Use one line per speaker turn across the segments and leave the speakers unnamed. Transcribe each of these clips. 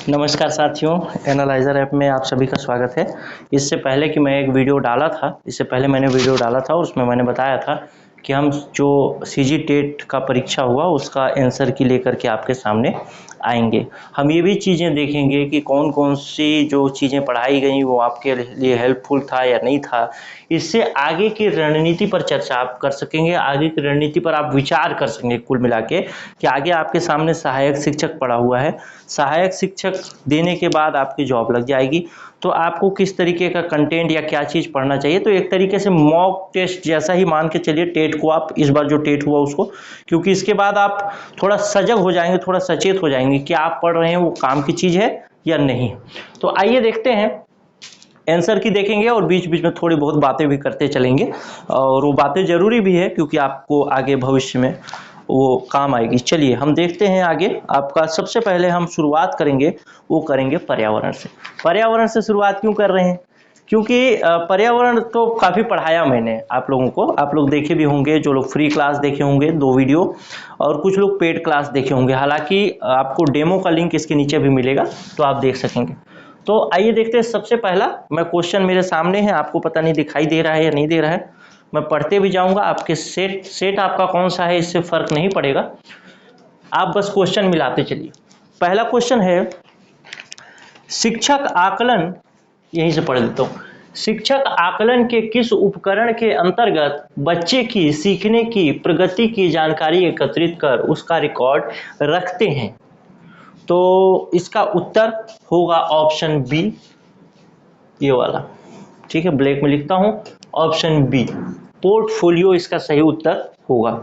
नमस्कार साथियों, analyser app में आप सभी का स्वागत है। इससे पहले कि मैं एक वीडियो डाला था, इससे पहले मैंने वीडियो डाला था और उसमें मैंने बताया था कि हम जो सीजी टेट का परीक्षा हुआ उसका आंसर की लेकर के आपके सामने आएंगे। हम ये भी चीज़ें देखेंगे कि कौन कौन सी जो चीज़ें पढ़ाई गई वो आपके लिए हेल्पफुल था या नहीं था। इससे आगे की रणनीति पर चर्चा आप कर सकेंगे, आगे की रणनीति पर आप विचार कर सकेंगे कुल मिला के कि आगे आपके सामने सहायक शिक्षक पड़ा हुआ है, सहायक शिक्षक देने के बाद आपकी जॉब लग जाएगी, तो आपको किस तरीके का कंटेंट या क्या चीज़ पढ़ना चाहिए। तो एक तरीके से मॉक टेस्ट जैसा ही मान के चलिए टेट को, आप इस बार जो टेट हुआ उसको, क्योंकि इसके बाद आप थोड़ा सजग हो जाएंगे, थोड़ा सचेत हो जाएंगे कि आप पढ़ रहे हैं वो काम की चीज़ है या नहीं। तो आइए देखते हैं, आंसर की देखेंगे और बीच बीच में थोड़ी बहुत बातें भी करते चलेंगे, और वो बातें जरूरी भी है क्योंकि आपको आगे भविष्य में वो काम आएगी। चलिए हम देखते हैं आगे। आपका सबसे पहले हम शुरुआत करेंगे, वो करेंगे पर्यावरण से। पर्यावरण से शुरुआत क्यों कर रहे हैं? क्योंकि पर्यावरण तो काफ़ी पढ़ाया मैंने आप लोगों को, आप लोग देखे भी होंगे, जो लोग फ्री क्लास देखे होंगे 2 वीडियो, और कुछ लोग पेड क्लास देखे होंगे। हालांकि आपको डेमो का लिंक इसके नीचे भी मिलेगा तो आप देख सकेंगे। तो आइए देखते हैं। सबसे पहला मैं क्वेश्चन मेरे सामने है, आपको पता नहीं दिखाई दे रहा है या नहीं दे रहा है, मैं पढ़ते भी जाऊंगा। आपके सेट आपका कौन सा है इससे फर्क नहीं पड़ेगा, आप बस क्वेश्चन मिलाते चलिए। पहला क्वेश्चन है, शिक्षक आकलन, यहीं से पढ़ लेता हूँ। शिक्षक आकलन के किस उपकरण के अंतर्गत बच्चे की सीखने की प्रगति की जानकारी एकत्रित कर उसका रिकॉर्ड रखते हैं? तो इसका उत्तर होगा ऑप्शन बी, ये वाला। ठीक है, ब्लैक में लिखता हूं, ऑप्शन बी, पोर्टफोलियो इसका सही उत्तर होगा।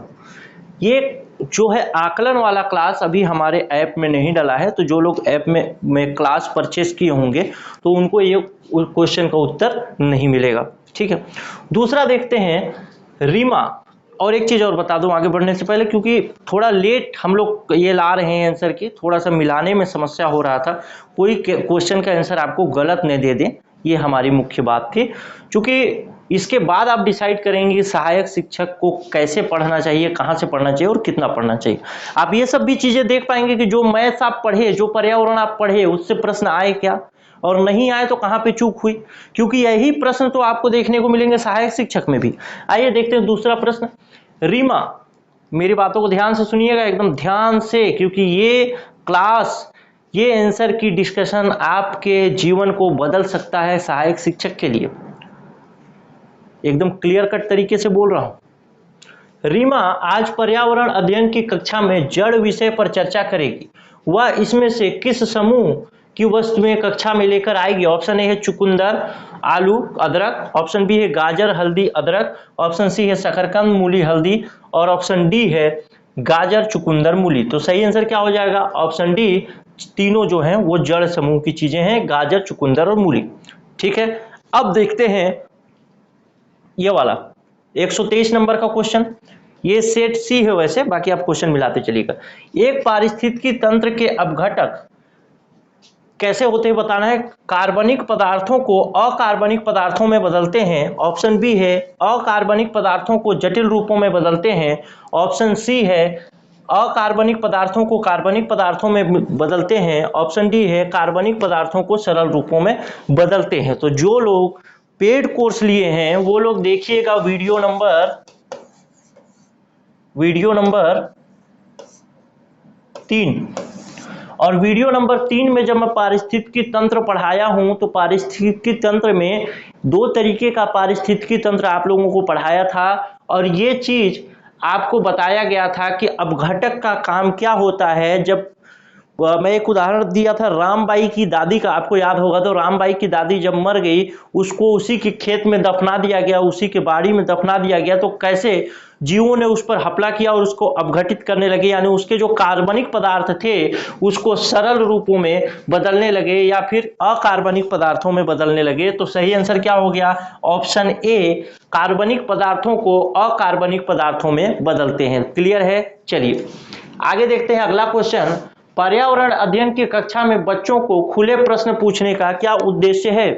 ये जो है आकलन वाला क्लास अभी हमारे ऐप में नहीं डला है, तो जो लोग ऐप में क्लास परचेस किए होंगे तो उनको ये क्वेश्चन का उत्तर नहीं मिलेगा। ठीक है, दूसरा देखते हैं, रीमा। और एक चीज़ और बता दूं आगे बढ़ने से पहले, क्योंकि थोड़ा लेट हम लोग ये ला रहे हैं आंसर की, थोड़ा सा मिलाने में समस्या हो रहा था, कोई क्वेश्चन का आंसर आपको गलत नहीं दे दें, ये हमारी मुख्य बात थी। क्योंकि इसके बाद आप डिसाइड करेंगे कि सहायक शिक्षक को कैसे पढ़ना चाहिए, कहाँ से पढ़ना चाहिए और कितना पढ़ना चाहिए। आप ये सब भी चीज़ें देख पाएंगे कि जो मैथ्स आप पढ़े, जो पर्यावरण आप पढ़े, उससे प्रश्न आए क्या, और नहीं आए तो कहाँ पे चूक हुई, क्योंकि यही प्रश्न तो आपको देखने को मिलेंगे सहायक शिक्षक में भी। आइए देखते हैं दूसरा प्रश्न। रीमा, मेरी बातों को ध्यान से सुनिएगा, एकदम ध्यान से, क्योंकि ये क्लास, ये आंसर की डिस्कशन आपके जीवन को बदल सकता है सहायक शिक्षक के लिए। एकदम क्लियर कट तरीके से बोल रहा हूं। रीमा आज पर्यावरण अध्ययन की कक्षा में जड़ विषय पर चर्चा करेगी। वह इसमें से किस समूह की वस्तुएं कक्षा में लेकर आएगी? ऑप्शन ए है चुकंदर, आलू, अदरक, ऑप्शन बी है गाजर, हल्दी, अदरक, ऑप्शन सी है शकरकंद, मूली, हल्दी, और ऑप्शन डी है गाजर, चुकंदर, मूली। तो सही आंसर क्या हो जाएगा? ऑप्शन डी, तीनों जो हैं वो जड़ समूह की चीजें हैं, गाजर, चुकंदर और मूली। ठीक है, अब देखते हैं ये वाला 123 नंबर का क्वेश्चन। ये सेट सी है वैसे, बाकी आप क्वेश्चन मिलाते चलिएगा। एक पारिस्थितिकी तंत्र के अपघटक कैसे होते हैं बताना है। कार्बनिक पदार्थों को अकार्बनिक पदार्थों में बदलते हैं, ऑप्शन बी है अकार्बनिक पदार्थों को जटिल रूपों में बदलते हैं, ऑप्शन सी है अकार्बनिक पदार्थों को कार्बनिक पदार्थों में बदलते हैं, ऑप्शन डी है कार्बनिक पदार्थों को सरल रूपों में बदलते हैं। तो जो लोग पेड कोर्स लिए हैं वो लोग देखिएगा वीडियो नंबर 3, और वीडियो नंबर 3 में जब मैं पारिस्थितिकी तंत्र पढ़ाया हूं तो पारिस्थितिकी तंत्र में 2 तरीके का पारिस्थितिकी तंत्र आप लोगों को पढ़ाया था, और ये चीज आपको बताया गया था कि अपघटक का काम क्या होता है। जब मैं एक उदाहरण दिया था रामबाई की दादी का, आपको याद होगा, तो रामबाई की दादी जब मर गई उसको उसी के खेत में दफना दिया गया, उसी के बाड़ी में दफना दिया गया, तो कैसे जीवों ने उस पर हमला किया और उसको अपघटित करने लगे, यानी उसके जो कार्बनिक पदार्थ थे उसको सरल रूपों में बदलने लगे या फिर अकार्बनिक पदार्थों में बदलने लगे। तो सही आंसर क्या हो गया? ऑप्शन ए, कार्बनिक पदार्थों को अकार्बनिक पदार्थों में बदलते हैं। क्लियर है? चलिए आगे देखते हैं अगला क्वेश्चन। पर्यावरण अध्ययन की कक्षा में बच्चों को खुले प्रश्न पूछने का क्या उद्देश्य है?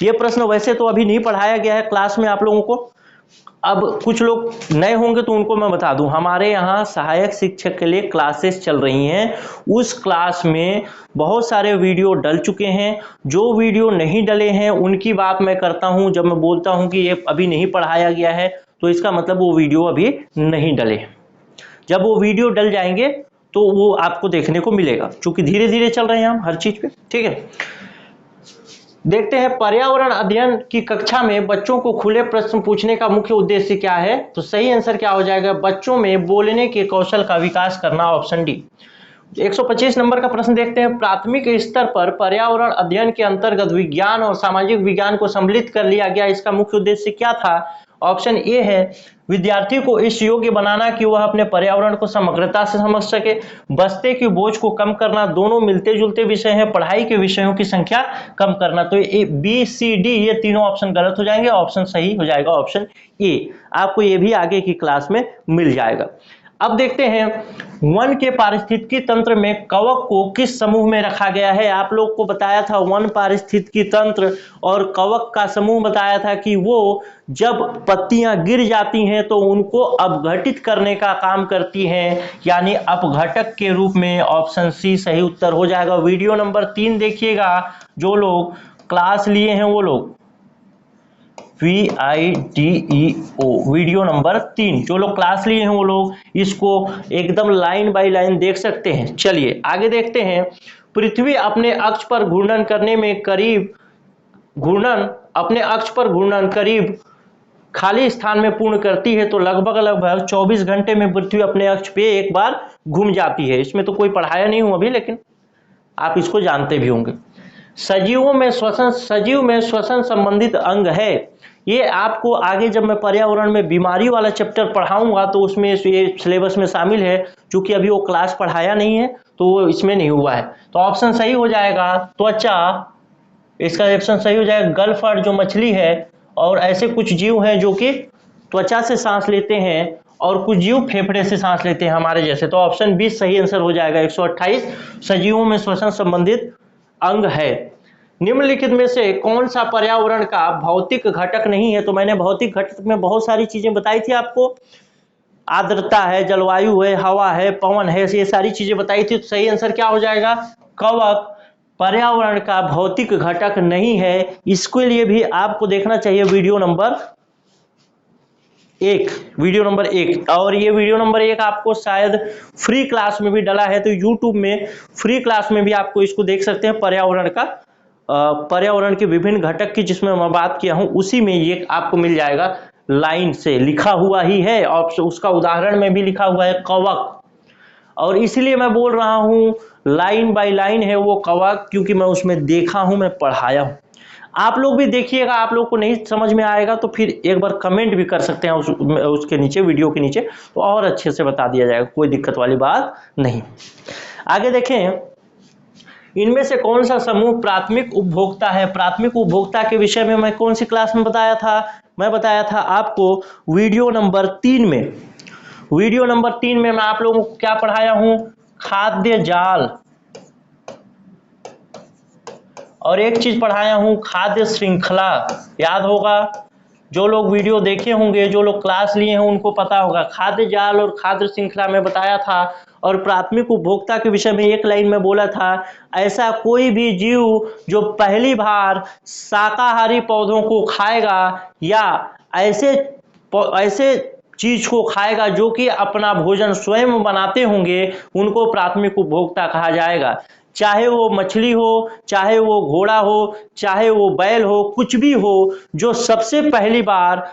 यह प्रश्न वैसे तो अभी नहीं पढ़ाया गया है क्लास में आप लोगों को, अब कुछ लोग नए होंगे तो उनको मैं बता दूं, हमारे यहाँ सहायक शिक्षक के लिए क्लासेस चल रही हैं। उस क्लास में बहुत सारे वीडियो डल चुके हैं। जो वीडियो नहीं डले हैं उनकी बात मैं करता हूं। जब मैं बोलता हूं कि ये अभी नहीं पढ़ाया गया है तो इसका मतलब वो वीडियो अभी नहीं डले। जब वो वीडियो डल जाएंगे तो वो आपको देखने को मिलेगा, क्योंकि धीरे धीरे चल रहे हैं हम हर चीज पे। ठीक है, देखते हैं पर्यावरण अध्ययन की कक्षा में बच्चों को खुले प्रश्न पूछने का मुख्य उद्देश्य क्या है। तो सही आंसर क्या हो जाएगा, बच्चों में बोलने के कौशल का विकास करना, ऑप्शन डी। 125 नंबर का प्रश्न देखते हैं, प्राथमिक स्तर पर पर्यावरण अध्ययन के अंतर्गत विज्ञान और सामाजिक विज्ञान को सम्मिलित कर लिया गया, इसका मुख्य उद्देश्य क्या था। ऑप्शन ए है विद्यार्थी को इस योग्य बनाना कि वह अपने पर्यावरण को समग्रता से समझ सके, बस्ते की बोझ को कम करना, दोनों मिलते जुलते विषय हैं, पढ़ाई के विषयों की संख्या कम करना। तो ए बी सी डी ये तीनों ऑप्शन गलत हो जाएंगे, ऑप्शन सही हो जाएगा ऑप्शन ए। आपको ये भी आगे की क्लास में मिल जाएगा। अब देखते हैं वन के पारिस्थितिकी तंत्र में कवक को किस समूह में रखा गया है। आप लोग को बताया था वन पारिस्थितिकी तंत्र और कवक का समूह बताया था कि वो जब पत्तियां गिर जाती हैं तो उनको अपघटित करने का काम करती हैं, यानी अपघटक के रूप में। ऑप्शन सी सही उत्तर हो जाएगा। वीडियो नंबर 3 देखिएगा, जो लोग क्लास लिए हैं वो लोग, VIDEO वीडियो नंबर 3, जो लोग क्लास लिए हैं वो लोग इसको एकदम लाइन बाय लाइन देख सकते हैं। चलिए आगे देखते हैं, पृथ्वी अपने अक्ष पर घूर्णन करने में अपने अक्ष पर घूर्णन करीब खाली स्थान में पूर्ण करती है तो लगभग 24 घंटे में पृथ्वी अपने अक्ष पे एक बार घूम जाती है। इसमें तो कोई पढ़ाया नहीं हूं अभी, लेकिन आप इसको जानते भी होंगे। सजीव में श्वसन संबंधित अंग है। ये आपको आगे जब मैं पर्यावरण में बीमारी वाला चैप्टर पढ़ाऊंगा तो उसमें ये सिलेबस में शामिल है। चूंकि अभी वो क्लास पढ़ाया नहीं है तो वो इसमें नहीं हुआ है, तो ऑप्शन सही हो जाएगा त्वचा। इसका ऑप्शन सही हो जाएगा। गलफर्ड जो मछली है, और ऐसे कुछ जीव हैं जो कि त्वचा से सांस लेते हैं और कुछ जीव फेफड़े से सांस लेते हैं हमारे जैसे। तो ऑप्शन 20 सही आंसर हो जाएगा। 128 सजीवों में श्वसन संबंधित अंग है। निम्नलिखित में से कौन सा पर्यावरण का भौतिक घटक नहीं है। तो मैंने भौतिक घटक में बहुत सारी चीजें बताई थी आपको, आर्द्रता है, जलवायु है, हवा है, पवन है, ये सारी चीजें बताई थी। तो सही आंसर क्या हो जाएगा, कवक पर्यावरण का भौतिक घटक नहीं है। इसके लिए भी आपको देखना चाहिए वीडियो नंबर 1। और ये वीडियो नंबर 1 आपको शायद फ्री क्लास में भी डला है, तो यूट्यूब में फ्री क्लास में भी आपको इसको देख सकते हैं। पर्यावरण के विभिन्न घटक की जिसमें मैं बात किया हूं उसी में ये आपको मिल जाएगा, लाइन से लिखा हुआ ही है और उसका उदाहरण में भी लिखा हुआ है कवक। और इसलिए मैं बोल रहा हूं लाइन बाय लाइन है वो कवक, क्योंकि मैं उसमें देखा हूं, मैं पढ़ाया हूं। आप लोग भी देखिएगा, आप लोग को नहीं समझ में आएगा तो फिर एक बार कमेंट भी कर सकते हैं उसके नीचे, वीडियो के नीचे, तो और अच्छे से बता दिया जाएगा, कोई दिक्कत वाली बात नहीं। आगे देखें, इनमें से कौन सा समूह प्राथमिक उपभोक्ता है। प्राथमिक उपभोक्ता के विषय में मैं कौन सी क्लास में बताया था, मैं बताया था आपको वीडियो नंबर 3 में। वीडियो नंबर 3 में मैं आप लोगों को क्या पढ़ाया हूं, खाद्य जाल, और एक चीज पढ़ाया हूं खाद्य श्रृंखला। याद होगा, जो लोग वीडियो देखे होंगे, जो लोग क्लास लिए हैं उनको पता होगा। खाद्य जाल और खाद्य श्रृंखला में बताया था। और प्राथमिक उपभोक्ता के विषय में एक लाइन में बोला था, ऐसा कोई भी जीव जो पहली बार शाकाहारी पौधों को खाएगा या ऐसे चीज को खाएगा जो कि अपना भोजन स्वयं बनाते होंगे, उनको प्राथमिक उपभोक्ता कहा जाएगा। चाहे वो मछली हो, चाहे वो घोड़ा हो, चाहे वो बैल हो, कुछ भी हो, जो सबसे पहली बार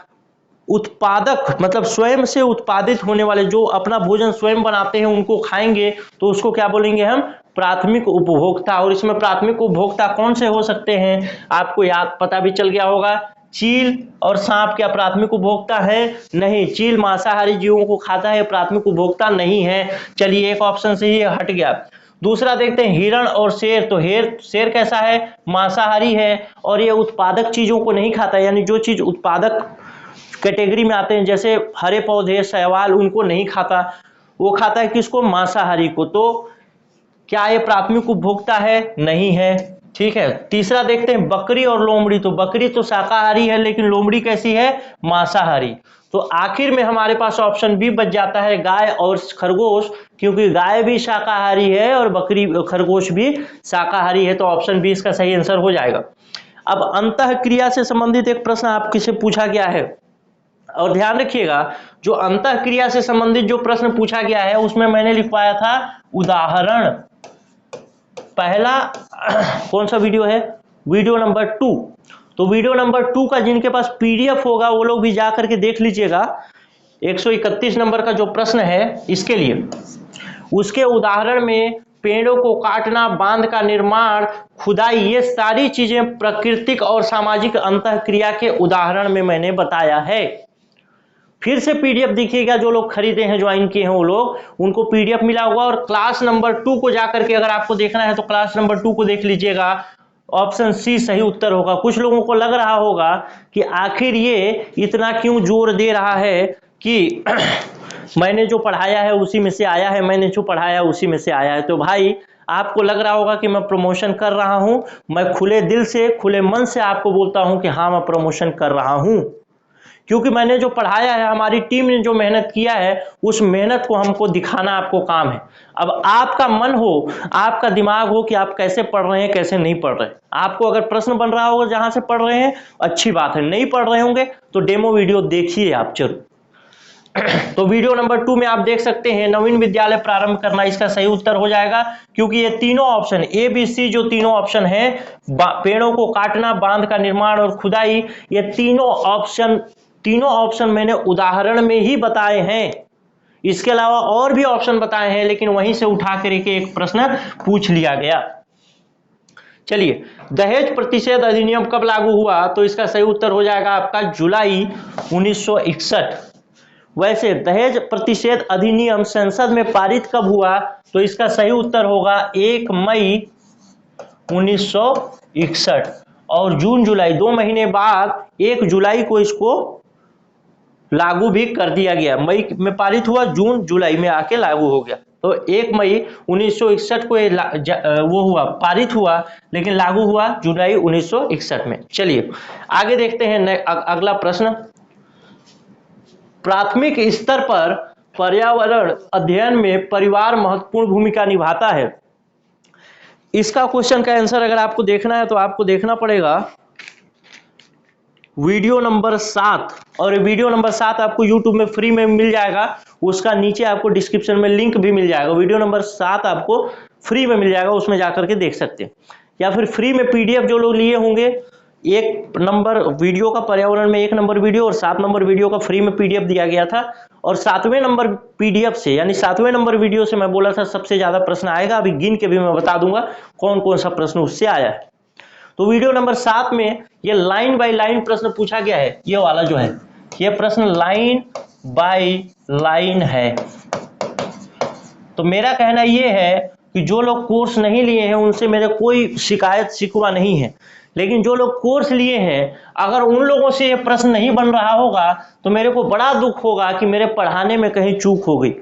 उत्पादक मतलब स्वयं से उत्पादित होने वाले, जो अपना भोजन स्वयं बनाते हैं, उनको खाएंगे तो उसको क्या बोलेंगे हम, प्राथमिक उपभोक्ता। और इसमें प्राथमिक उपभोक्ता कौन से हो सकते हैं, आपको याद पता भी चल गया होगा। चील और सांप क्या प्राथमिक उपभोक्ता है? नहीं, चील मांसाहारी जीवों को खाता है, प्राथमिक उपभोक्ता नहीं है। चलिए एक ऑप्शन से ही हट गया। दूसरा देखते हैं हिरण और शेर। तो शेर कैसा है, मांसाहारी है और ये उत्पादक चीजों को नहीं खाता, यानी जो चीज उत्पादक कैटेगरी में आते हैं जैसे हरे पौधे, शैवाल, उनको नहीं खाता, वो खाता है किसको, मांसाहारी को। तो क्या ये प्राथमिक उपभोक्ता है? नहीं है। ठीक है। तीसरा देखते हैं बकरी और लोमड़ी। तो बकरी तो शाकाहारी है, लेकिन लोमड़ी कैसी है, मांसाहारी। तो आखिर में हमारे पास ऑप्शन बी बच जाता है, गाय और खरगोश, क्योंकि गाय भी शाकाहारी है और बकरी खरगोश भी शाकाहारी है। तो ऑप्शन बी इसका सही आंसर हो जाएगा। अब अंतःक्रिया से संबंधित एक प्रश्न आपसे से पूछा गया है, और ध्यान रखिएगा जो अंतःक्रिया से संबंधित जो प्रश्न पूछा गया है उसमें मैंने लिखवाया था उदाहरण। पहला कौन सा वीडियो है, वीडियो नंबर 2। तो वीडियो नंबर 2 का जिनके पास पीडीएफ होगा वो लोग भी जा करके देख लीजिएगा। 131 नंबर का जो प्रश्न है इसके लिए, उसके उदाहरण में पेड़ों को काटना, बांध का निर्माण, खुदाई, ये सारी चीजें प्राकृतिक और सामाजिक अंतःक्रिया के उदाहरण में मैंने बताया है। फिर से पीडीएफ देखिएगा, जो लोग खरीदे हैं, ज्वाइन किए हैं वो लोग, उनको पीडीएफ मिला होगा। और क्लास नंबर 2 को जाकर के अगर आपको देखना है तो क्लास नंबर 2 को देख लीजिएगा। ऑप्शन सी सही उत्तर होगा। कुछ लोगों को लग रहा होगा कि आखिर ये इतना क्यों जोर दे रहा है कि मैंने जो पढ़ाया है उसी में से आया है, मैंने जो पढ़ाया है उसी में से आया है। तो भाई आपको लग रहा होगा कि मैं प्रमोशन कर रहा हूं। मैं खुले दिल से, खुले मन से आपको बोलता हूं कि हाँ मैं प्रमोशन कर रहा हूं, क्योंकि मैंने जो पढ़ाया है, हमारी टीम ने जो मेहनत किया है, उस मेहनत को हमको दिखाना आपको काम है। अब आपका मन हो, आपका दिमाग हो कि आप कैसे पढ़ रहे हैं, कैसे नहीं पढ़ रहे। आपको अगर प्रश्न बन रहा होगा जहां से पढ़ रहे हैं, अच्छी बात है। नहीं पढ़ रहे होंगे तो डेमो वीडियो देखिए आप जरूर। तो वीडियो नंबर 2 में आप देख सकते हैं नवीन विद्यालय प्रारंभ करना, इसका सही उत्तर हो जाएगा, क्योंकि ये तीनों ऑप्शन ए बी सी जो तीनों ऑप्शन है, पेड़ों को काटना, बांध का निर्माण और खुदाई, ये तीनों ऑप्शन मैंने उदाहरण में ही बताए हैं। इसके अलावा और भी ऑप्शन बताए हैं, लेकिन वहीं से उठा करके एक प्रश्न पूछ लिया गया। चलिए, दहेज प्रतिषेध अधिनियम कब लागू हुआ? तो इसका सही उत्तर हो जाएगा आपका जुलाई 1961। वैसे दहेज प्रतिषेध अधिनियम संसद में पारित कब हुआ? तो इसका सही उत्तर होगा 1 मई 1961। और जून जुलाई 2 महीने बाद 1 जुलाई को इसको लागू भी कर दिया गया। मई में पारित हुआ, जून जुलाई में आके लागू हो गया। तो 1 मई 1961 को वो हुआ, पारित हुआ, लेकिन लागू हुआ जुलाई 1961 में। चलिए आगे देखते हैं अगला प्रश्न। प्राथमिक स्तर पर पर्यावरण अध्ययन में परिवार महत्वपूर्ण भूमिका निभाता है। इसका क्वेश्चन का आंसर अगर आपको देखना है तो आपको देखना पड़ेगा वीडियो नंबर 7। और वीडियो नंबर 7 आपको YouTube में फ्री में मिल जाएगा, उसका नीचे आपको डिस्क्रिप्शन में लिंक भी मिल जाएगा। वीडियो नंबर 7 आपको फ्री में मिल जाएगा, उसमें जाकर के देख सकते हैं। या फिर फ्री में पीडीएफ जो लोग लिए होंगे, 1 नंबर वीडियो का पर्यावरण में 1 नंबर वीडियो और 7 नंबर वीडियो का फ्री में पीडीएफ दिया गया था। और 7वें नंबर पीडीएफ से, यानी 7वें नंबर वीडियो से मैं बोला था सबसे ज्यादा प्रश्न आएगा। अभी गिन के भी मैं बता दूंगा कौन कौन सा प्रश्न उससे आया है। तो वीडियो नंबर 7 में ये लाइन बाय लाइन प्रश्न पूछा गया है। ये वाला जो है, ये प्रश्न लाइन बाय लाइन है। तो मेरा कहना ये है कि जो लोग कोर्स नहीं लिए हैं उनसे मेरे कोई शिकायत शिकवा नहीं है, लेकिन जो लोग कोर्स लिए हैं, अगर उन लोगों से ये प्रश्न नहीं बन रहा होगा तो मेरे को बड़ा दुख होगा कि मेरे पढ़ाने में कहीं चूक हो गई।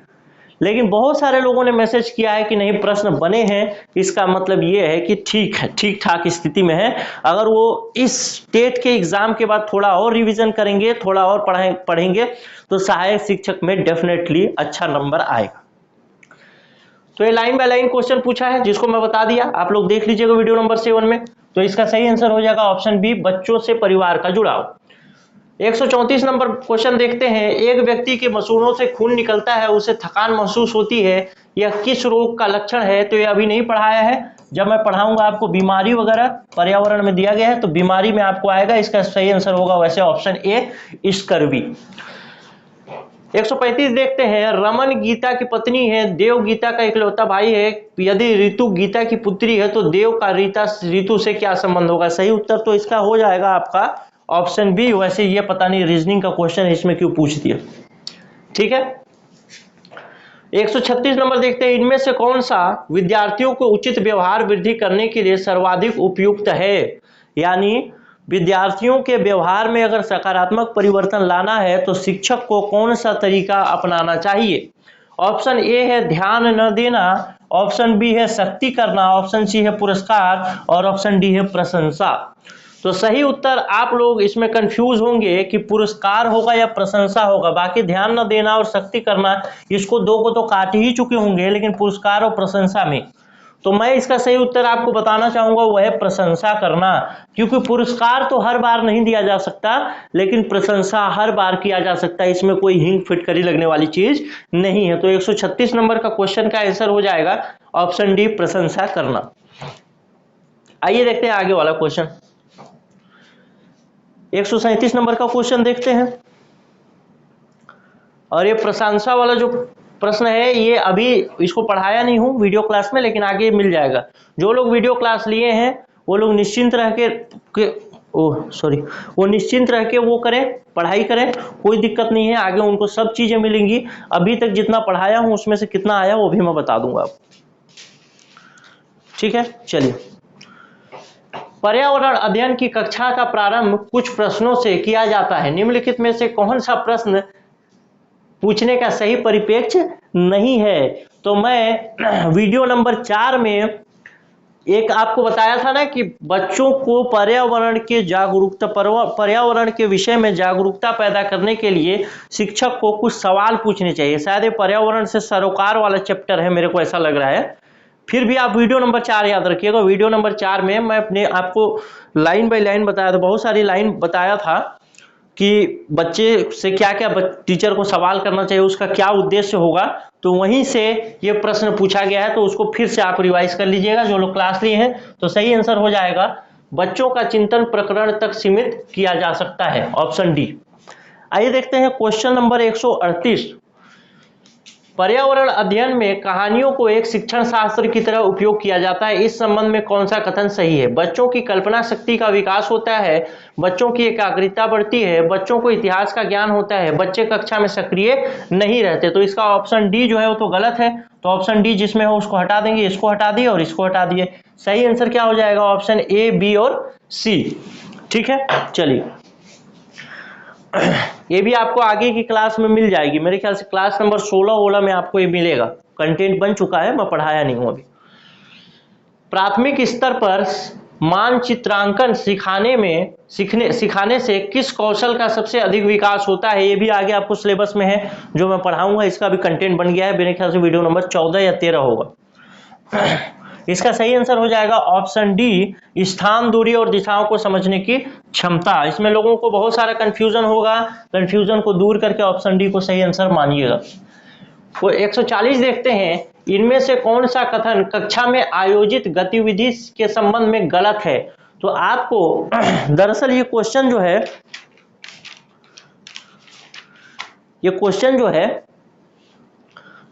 लेकिन बहुत सारे लोगों ने मैसेज किया है कि नहीं प्रश्न बने हैं, इसका मतलब ये है कि ठीक है, ठीक ठाक स्थिति में है। अगर वो इस टेट के एग्जाम के बाद थोड़ा और रिवीजन करेंगे, थोड़ा और पढ़ेंगे तो सहायक शिक्षक में डेफिनेटली अच्छा नंबर आएगा। तो ये लाइन बाय लाइन क्वेश्चन पूछा है, जिसको मैं बता दिया, आप लोग देख लीजिएगा वीडियो नंबर 7 में। तो इसका सही आंसर हो जाएगा ऑप्शन बी, बच्चों से परिवार का जुड़ाव। 134 नंबर क्वेश्चन देखते हैं। एक व्यक्ति के मसूड़ों से खून निकलता है, उसे थकान महसूस होती है, यह किस रोग का लक्षण है? तो ये अभी नहीं पढ़ाया है, जब मैं पढ़ाऊंगा आपको बीमारी वगैरह पर्यावरण में दिया गया है तो बीमारी में आपको आएगा। इसका सही आंसर होगा वैसे ऑप्शन ए, स्कर्वी। 135 देखते हैं। रमन गीता की पत्नी है, देव गीता का इकलौता भाई है। यदि ऋतु गीता की पुत्री है तो देव का ऋतु से क्या संबंध होगा? सही उत्तर तो इसका हो जाएगा आपका ऑप्शन बी। वैसे ये पता नहीं रीजनिंग का क्वेश्चन इसमें क्यों पूछ दिया। ठीक है, 136 नंबर देखते हैं। इनमें से कौन सा विद्यार्थियों को उचित व्यवहार वृद्धि करने के लिए सर्वाधिक उपयुक्त है? यानी विद्यार्थियों के व्यवहार में अगर सकारात्मक परिवर्तन लाना है तो शिक्षक को कौन सा तरीका अपनाना चाहिए? ऑप्शन ए है ध्यान न देना, ऑप्शन बी है सख्ती करना, ऑप्शन सी है पुरस्कार और ऑप्शन डी है प्रशंसा। तो सही उत्तर आप लोग इसमें कंफ्यूज होंगे कि पुरस्कार होगा या प्रशंसा होगा। बाकी ध्यान न देना और सख्ती करना, इसको दो को तो काट ही चुके होंगे, लेकिन पुरस्कार और प्रशंसा में तो मैं इसका सही उत्तर आपको बताना चाहूंगा वह है प्रशंसा करना। क्योंकि पुरस्कार तो हर बार नहीं दिया जा सकता, लेकिन प्रशंसा हर बार किया जा सकता है, इसमें कोई हिंग फिटकरी लगने वाली चीज नहीं है। तो 136 नंबर का क्वेश्चन का आंसर हो जाएगा ऑप्शन डी प्रशंसा करना। आइए देखते हैं आगे वाला क्वेश्चन। 137 नंबर का क्वेश्चन देखते हैं। और ये प्रशंसा वाला जो प्रश्न है ये अभी इसको पढ़ाया नहीं हूं वीडियो क्लास में, लेकिन आगे मिल जाएगा। जो लोग वीडियो क्लास लिए हैं वो लोग निश्चिंत रह के वो निश्चिंत रह के वो करें, पढ़ाई करें, कोई दिक्कत नहीं है। आगे उनको सब चीजें मिलेंगी। अभी तक जितना पढ़ाया हूं उसमें से कितना आया वो भी मैं बता दूंगा आपको। ठीक है, चलिए। पर्यावरण अध्ययन की कक्षा का प्रारंभ कुछ प्रश्नों से किया जाता है। निम्नलिखित में से कौन सा प्रश्न पूछने का सही परिप्रेक्ष्य नहीं है? तो मैं वीडियो नंबर 4 में एक आपको बताया था ना कि बच्चों को पर्यावरण के विषय में जागरूकता पैदा करने के लिए शिक्षक को कुछ सवाल पूछने चाहिए। शायद ये पर्यावरण से सरोकार वाला चैप्टर है, मेरे को ऐसा लग रहा है। फिर भी आप वीडियो नंबर 4 याद रखिएगा। वीडियो नंबर 4 में मैं अपने आपको लाइन बाय लाइन बताया था, बहुत सारी लाइन बताया था कि बच्चे से क्या क्या टीचर को सवाल करना चाहिए, उसका क्या उद्देश्य होगा। तो वहीं से ये प्रश्न पूछा गया है, तो उसको फिर से आप रिवाइज कर लीजिएगा जो लोग क्लास लिए हैं। तो सही आंसर हो जाएगा बच्चों का चिंतन प्रकरण तक सीमित किया जा सकता है, ऑप्शन डी। आइए देखते हैं क्वेश्चन नंबर 138। पर्यावरण अध्ययन में कहानियों को एक शिक्षण शास्त्र की तरह उपयोग किया जाता है। इस संबंध में कौन सा कथन सही है? बच्चों की कल्पना शक्ति का विकास होता है, बच्चों की एकाग्रता बढ़ती है, बच्चों को इतिहास का ज्ञान होता है, बच्चे कक्षा में सक्रिय नहीं रहते। तो इसका ऑप्शन डी जो है वो तो गलत है। तो ऑप्शन डी जिसमें हो उसको हटा देंगे, इसको हटा दिए और इसको हटा दिए। सही आंसर क्या हो जाएगा? ऑप्शन ए, बी और सी। ठीक है, चलिए। ये भी आपको आगे की क्लास में मिल जाएगी, मेरे ख्याल से क्लास नंबर 16 में आपको ये मिलेगा। कंटेंट बन चुका है, मैं पढ़ाया नहीं हूं अभी। प्राथमिक स्तर पर मानचित्रांकन सिखाने से किस कौशल का सबसे अधिक विकास होता है? ये भी आगे आपको सिलेबस में है, जो मैं पढ़ाऊंगा। इसका भी कंटेंट बन गया है, मेरे ख्याल से वीडियो नंबर 14 या 13 होगा। इसका सही आंसर हो जाएगा ऑप्शन डी, स्थान, दूरी और दिशाओं को समझने की क्षमता। इसमें लोगों को बहुत सारा कंफ्यूजन होगा, कंफ्यूजन को दूर करके ऑप्शन डी को सही आंसर मानिएगा। वो 140 देखते हैं। इनमें से कौन सा कथन कक्षा में आयोजित गतिविधि के संबंध में गलत है? तो आपको दरअसल ये क्वेश्चन जो है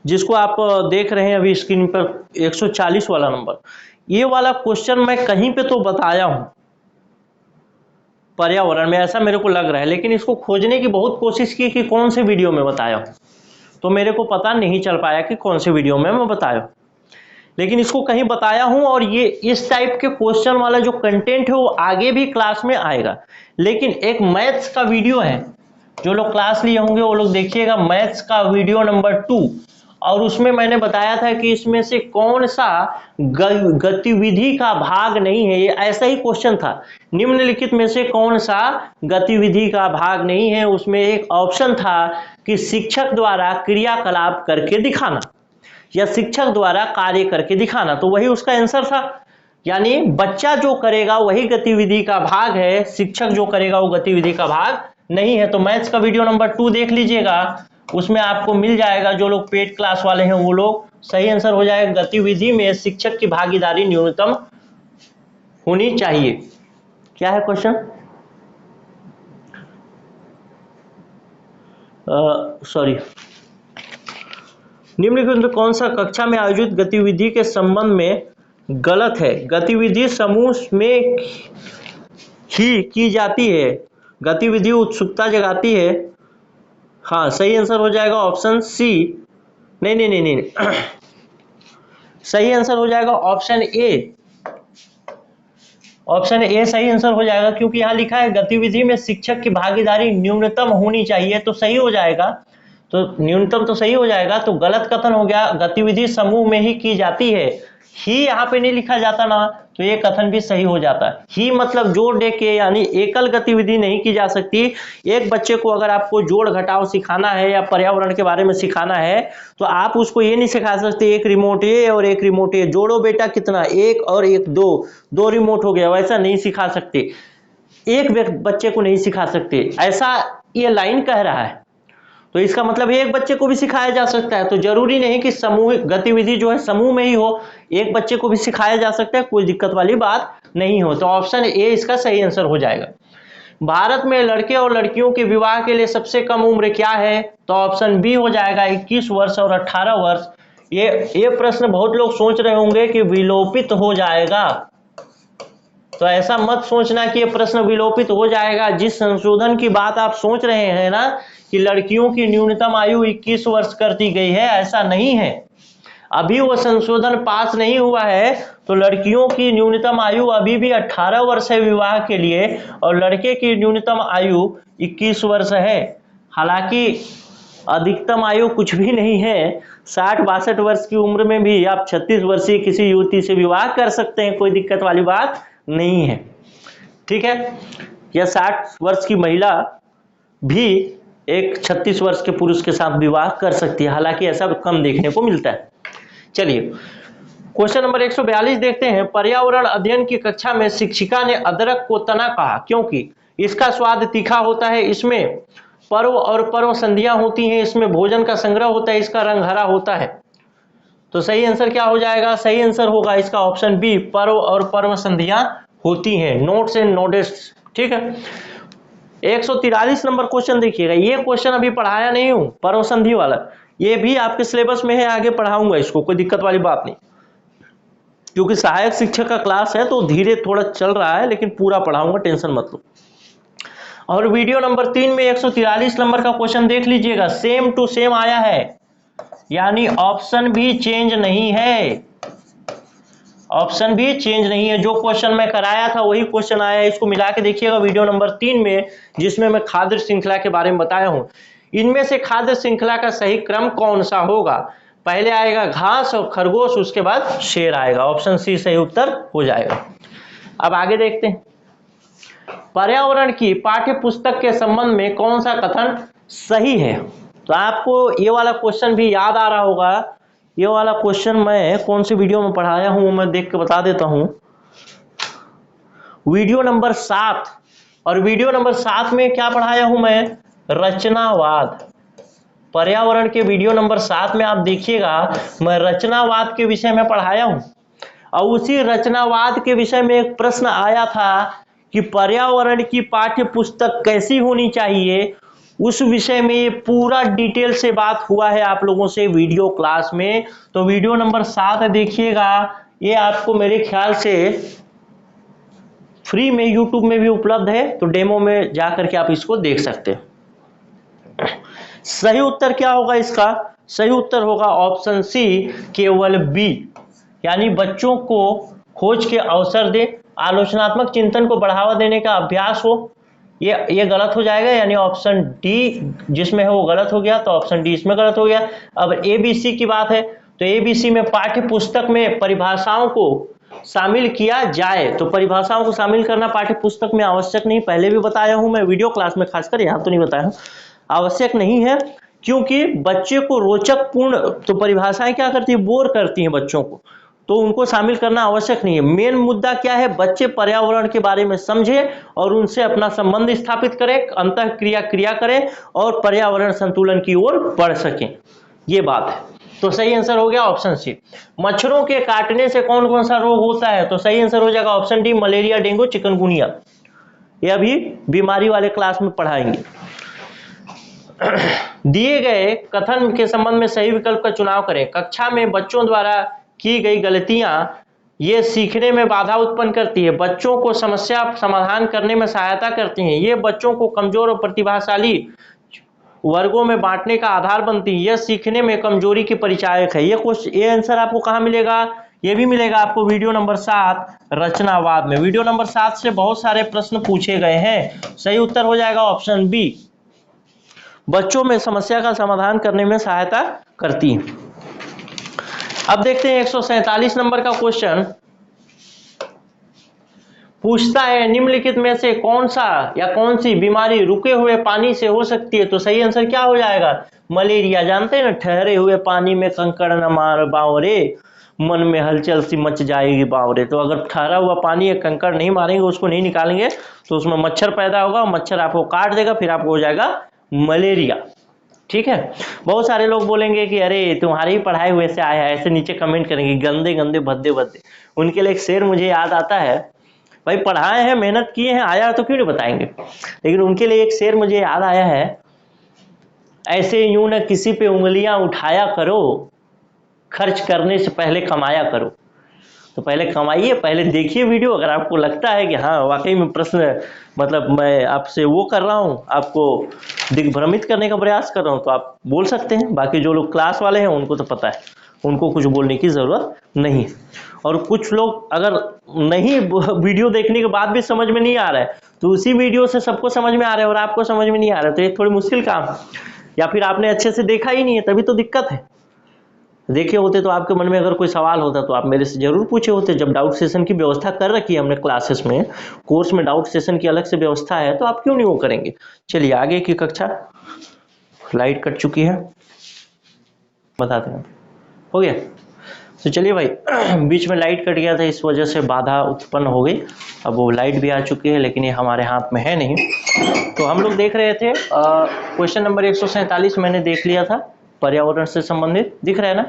जिसको आप देख रहे हैं अभी स्क्रीन पर, 140 वाला नंबर, ये वाला क्वेश्चन मैं कहीं पे तो बताया हूं पर्यावरण में, ऐसा मेरे को लग रहा है। लेकिन इसको खोजने की बहुत कोशिश की कि कौन से वीडियो में बताया हूं, तो मेरे को पता नहीं चल पाया कि कौन से वीडियो में मैं बताया। लेकिन इसको कहीं बताया हूं, और ये इस टाइप के क्वेश्चन वाला जो कंटेंट है वो आगे भी क्लास में आएगा। लेकिन एक मैथ्स का वीडियो है, जो लोग क्लास लिए होंगे वो लोग देखिएगा, मैथ्स का वीडियो नंबर 2, और उसमें मैंने बताया था कि इसमें से कौन सा गतिविधि का भाग नहीं है। ये ऐसा ही क्वेश्चन था, निम्नलिखित में से कौन सा गतिविधि का भाग नहीं है। उसमें एक ऑप्शन था कि शिक्षक द्वारा क्रियाकलाप करके दिखाना या शिक्षक द्वारा कार्य करके दिखाना, तो वही उसका आंसर था। यानी बच्चा जो करेगा वही गतिविधि का भाग है, शिक्षक जो करेगा वो गतिविधि का भाग नहीं है। तो मैथ्स का वीडियो नंबर 2 देख लीजिएगा, उसमें आपको मिल जाएगा। जो लोग पेड क्लास वाले हैं वो लोग, सही आंसर हो जाएगा गतिविधि में शिक्षक की भागीदारी न्यूनतम होनी चाहिए। क्या है क्वेश्चन? सॉरी, निम्नलिखित में कौन सा कक्षा में आयोजित गतिविधि के संबंध में गलत है? गतिविधि समूह में ही की जाती है, गतिविधि उत्सुकता जगाती है। हाँ, सही आंसर हो जाएगा ऑप्शन सी। नहीं, सही आंसर हो जाएगा ऑप्शन ए। ऑप्शन ए सही आंसर हो जाएगा, क्योंकि यहां लिखा है गतिविधि में शिक्षक की भागीदारी न्यूनतम होनी चाहिए, तो सही हो जाएगा। तो न्यूनतम तो सही हो जाएगा। तो गलत कथन हो गया, गतिविधि समूह में ही की जाती है। ही यहाँ पे नहीं लिखा जाता ना, तो ये कथन भी सही हो जाता है। ही मतलब जोड़ दे के, यानी एकल गतिविधि नहीं की जा सकती। एक बच्चे को अगर आपको जोड़ घटाव सिखाना है या पर्यावरण के बारे में सिखाना है, तो आप उसको ये नहीं सिखा सकते एक रिमोट ये और एक रिमोट ये, जोड़ो बेटा कितना, एक और एक दो, दो रिमोट हो गया, वैसा नहीं सिखा सकते। एक बच्चे को नहीं सिखा सकते, ऐसा ये लाइन कह रहा है। तो इसका मतलब एक बच्चे को भी सिखाया जा सकता है। तो जरूरी नहीं कि समूहिक गतिविधि जो है समूह में ही हो, एक बच्चे को भी सिखाया जा सकता है, कोई दिक्कत वाली बात नहीं हो। तो ऑप्शन ए इसका सही आंसर हो जाएगा। भारत में लड़के और लड़कियों के विवाह के लिए सबसे कम उम्र क्या है? तो ऑप्शन बी हो जाएगा 21 वर्ष और 18 वर्ष। ये प्रश्न बहुत लोग सोच रहे होंगे कि विलोपित हो जाएगा, तो ऐसा मत सोचना कि ये प्रश्न विलोपित हो जाएगा। जिस संशोधन की बात आप सोच रहे हैं ना कि लड़कियों की न्यूनतम आयु 21 वर्ष कर दी गई है, ऐसा नहीं है। अभी वो संशोधन पास नहीं हुआ है, तो लड़कियों की न्यूनतम आयु अभी भी 18 वर्ष है विवाह के लिए, और लड़के की न्यूनतम आयु 21 वर्ष है। हालांकि अधिकतम आयु कुछ भी नहीं है, 60-62 वर्ष की उम्र में भी आप 36 वर्षीय किसी युवती से विवाह कर सकते हैं, कोई दिक्कत वाली बात नहीं है। ठीक है, या 60 वर्ष की महिला भी एक 36 वर्ष के पुरुष के साथ विवाह कर सकती है, हालांकि ऐसा कम देखने को मिलता है। चलिए क्वेश्चन नंबर 142 देखते हैं। पर्यावरण अध्ययन की कक्षा में शिक्षिका ने अदरक को तना कहा क्योंकि इसका स्वाद तीखा होता है, इसमें पर्व और पर्व संधियां होती हैं, इसमें भोजन का संग्रह होता है, इसका रंग हरा होता है। तो सही आंसर क्या हो जाएगा? सही आंसर होगा इसका ऑप्शन बी, पर्व और पर्व संधियां होती हैं, नोट्स एंड नोटिस। ठीक है, 143 नंबर क्वेश्चन देखिएगा। ये क्वेश्चन अभी पढ़ाया नहीं हूं, पर्व संधि वाला, ये भी आपके सिलेबस में है, आगे पढ़ाऊंगा इसको, कोई दिक्कत वाली बात नहीं। क्योंकि सहायक शिक्षक का क्लास है तो धीरे थोड़ा चल रहा है, लेकिन पूरा पढ़ाऊंगा, टेंशन मत लो। और वीडियो नंबर 3 में 143 नंबर का क्वेश्चन देख लीजिएगा, सेम टू सेम आया है, यानी ऑप्शन भी चेंज नहीं है, ऑप्शन भी चेंज नहीं है। जो क्वेश्चन मैं कराया था वही क्वेश्चन आया है, इसको मिला के देखिएगा वीडियो नंबर 3 में, जिसमें मैं खाद्य श्रृंखला के बारे में बताया हूं। इनमें से खाद्य श्रृंखला का सही क्रम कौन सा होगा? पहले आएगा घास और खरगोश, उसके बाद शेर आएगा। ऑप्शन सी सही उत्तर हो जाएगा। अब आगे देखते हैं, पर्यावरण की पाठ्य पुस्तक के संबंध में कौन सा कथन सही है? तो आपको ये वाला क्वेश्चन भी याद आ रहा होगा। ये वाला क्वेश्चन मैं कौन सी वीडियो में पढ़ाया हूं, मैं देख के बता देता हूं। वीडियो नंबर 7, और वीडियो नंबर 7 में क्या पढ़ाया हूं मैं? रचनावाद। पर्यावरण के वीडियो नंबर 7 में आप देखिएगा, मैं रचनावाद के विषय में पढ़ाया हूं। और उसी रचनावाद के विषय में एक प्रश्न आया था कि पर्यावरण की पाठ्य पुस्तक कैसी होनी चाहिए। उस विषय में ये पूरा डिटेल से बात हुआ है आप लोगों से वीडियो क्लास में। तो वीडियो नंबर 7 देखिएगा, ये आपको मेरे ख्याल से फ्री में यूट्यूब में भी उपलब्ध है, तो डेमो में जाकर के आप इसको देख सकते हैं। सही उत्तर क्या होगा इसका? सही उत्तर होगा ऑप्शन सी, केवल बी, यानी बच्चों को खोज के अवसर दे, आलोचनात्मक चिंतन को बढ़ावा देने का अभ्यास हो। ये गलत हो जाएगा, यानी ऑप्शन डी जिसमें है वो गलत हो गया, तो ऑप्शन डी इसमें गलत हो गया। अब एबीसी की बात है, तो एबीसी में पाठ्य पुस्तक में परिभाषाओं को शामिल किया जाए। तो परिभाषाओं को शामिल करना पाठ्य पुस्तक में आवश्यक नहीं, पहले भी बताया हूं मैं वीडियो क्लास में, खासकर यहाँ तो नहीं बताया हूं, आवश्यक नहीं है, क्योंकि बच्चे को रोचक पूर्ण, तो परिभाषाएं क्या करती है? बोर करती हैं बच्चों को, तो उनको शामिल करना आवश्यक नहीं है। मेन मुद्दा क्या है? बच्चे पर्यावरण के बारे में समझे और उनसे अपना संबंध स्थापित करें, अंतःक्रिया क्रिया करें और पर्यावरण संतुलन की ओर बढ़ सकें, ये बात है। तो सही आंसर हो गया ऑप्शन सी। मच्छरों के काटने से कौन कौन सा रोग होता है? तो सही आंसर हो जाएगा option D, malaria, dengue, chikungunya. ये अभी बीमारी वाले क्लास में पढ़ाएंगे। दिए गए कथन के संबंध में सही विकल्प का चुनाव करें। कक्षा में बच्चों द्वारा की गई गलतियां ये सीखने में बाधा उत्पन्न करती है, बच्चों को समस्या समाधान करने में सहायता करती हैं, ये बच्चों को कमजोर और प्रतिभाशाली वर्गों में बांटने का आधार बनती है, यह सीखने में कमजोरी की परिचायक है। ये आंसर आपको कहाँ मिलेगा? ये भी मिलेगा आपको वीडियो नंबर 7 रचनावाद में। वीडियो नंबर 7 से बहुत सारे प्रश्न पूछे गए हैं, सही उत्तर हो जाएगा ऑप्शन बी। बच्चों में समस्या का समाधान करने में सहायता करती हैं। अब देखते हैं 147 नंबर का क्वेश्चन पूछता है निम्नलिखित में से कौन सा या कौन सी बीमारी रुके हुए पानी से हो सकती है। तो सही आंसर क्या हो जाएगा? मलेरिया। जानते हैं ना, ठहरे हुए पानी में कंकड़ न मार बावरे, मन में हलचल सी मच जाएगी बावरे। तो अगर ठहरा हुआ पानी या कंकड़ नहीं मारेंगे, उसको नहीं निकालेंगे, तो उसमें मच्छर पैदा होगा, मच्छर आपको काट देगा, फिर आपको हो जाएगा मलेरिया। ठीक है। बहुत सारे लोग बोलेंगे कि अरे तुम्हारे ही पढ़ाई हुए से आया है, ऐसे नीचे कमेंट करेंगे गंदे गंदे भद्दे भद्दे। उनके लिए एक शेर मुझे याद आता है, भाई पढ़ाए हैं, मेहनत किए हैं, आया तो क्यों नहीं बताएंगे। लेकिन उनके लिए एक शेर मुझे याद आया है, ऐसे यूं न किसी पे उंगलियां उठाया करो, खर्च करने से पहले कमाया करो। तो पहले कमाइए, पहले देखिए वीडियो। अगर आपको लगता है कि हाँ वाकई में प्रश्न मतलब मैं आपसे वो कर रहा हूँ, आपको दिग्भ्रमित करने का प्रयास कर रहा हूँ, तो आप बोल सकते हैं। बाकी जो लोग क्लास वाले हैं उनको तो पता है, उनको कुछ बोलने की ज़रूरत नहीं। और कुछ लोग अगर नहीं वीडियो देखने के बाद भी समझ में नहीं आ रहा है, तो उसी वीडियो से सबको समझ में आ रहा है और आपको समझ में नहीं आ रहा है, तो ये थोड़ी मुश्किल काम है। या फिर आपने अच्छे से देखा ही नहीं है, तभी तो दिक्कत है। देखे होते तो आपके मन में अगर कोई सवाल होता तो आप मेरे से जरूर पूछे होते। जब डाउट सेशन की व्यवस्था कर रखी है हमने क्लासेस में, कोर्स में डाउट सेशन की अलग से व्यवस्था है, तो आप क्यों नहीं वो करेंगे। चलिए आगे की कक्षा। लाइट कट चुकी है, बताते हैं, हो गया। तो चलिए भाई, बीच में लाइट कट गया था, इस वजह से बाधा उत्पन्न हो गई। अब वो लाइट भी आ चुकी है, लेकिन ये हमारे हाथ में है नहीं। तो हम लोग देख रहे थे क्वेश्चन नंबर 147 मैंने देख लिया था, पर्यावरण से संबंधित, दिख रहा है ना।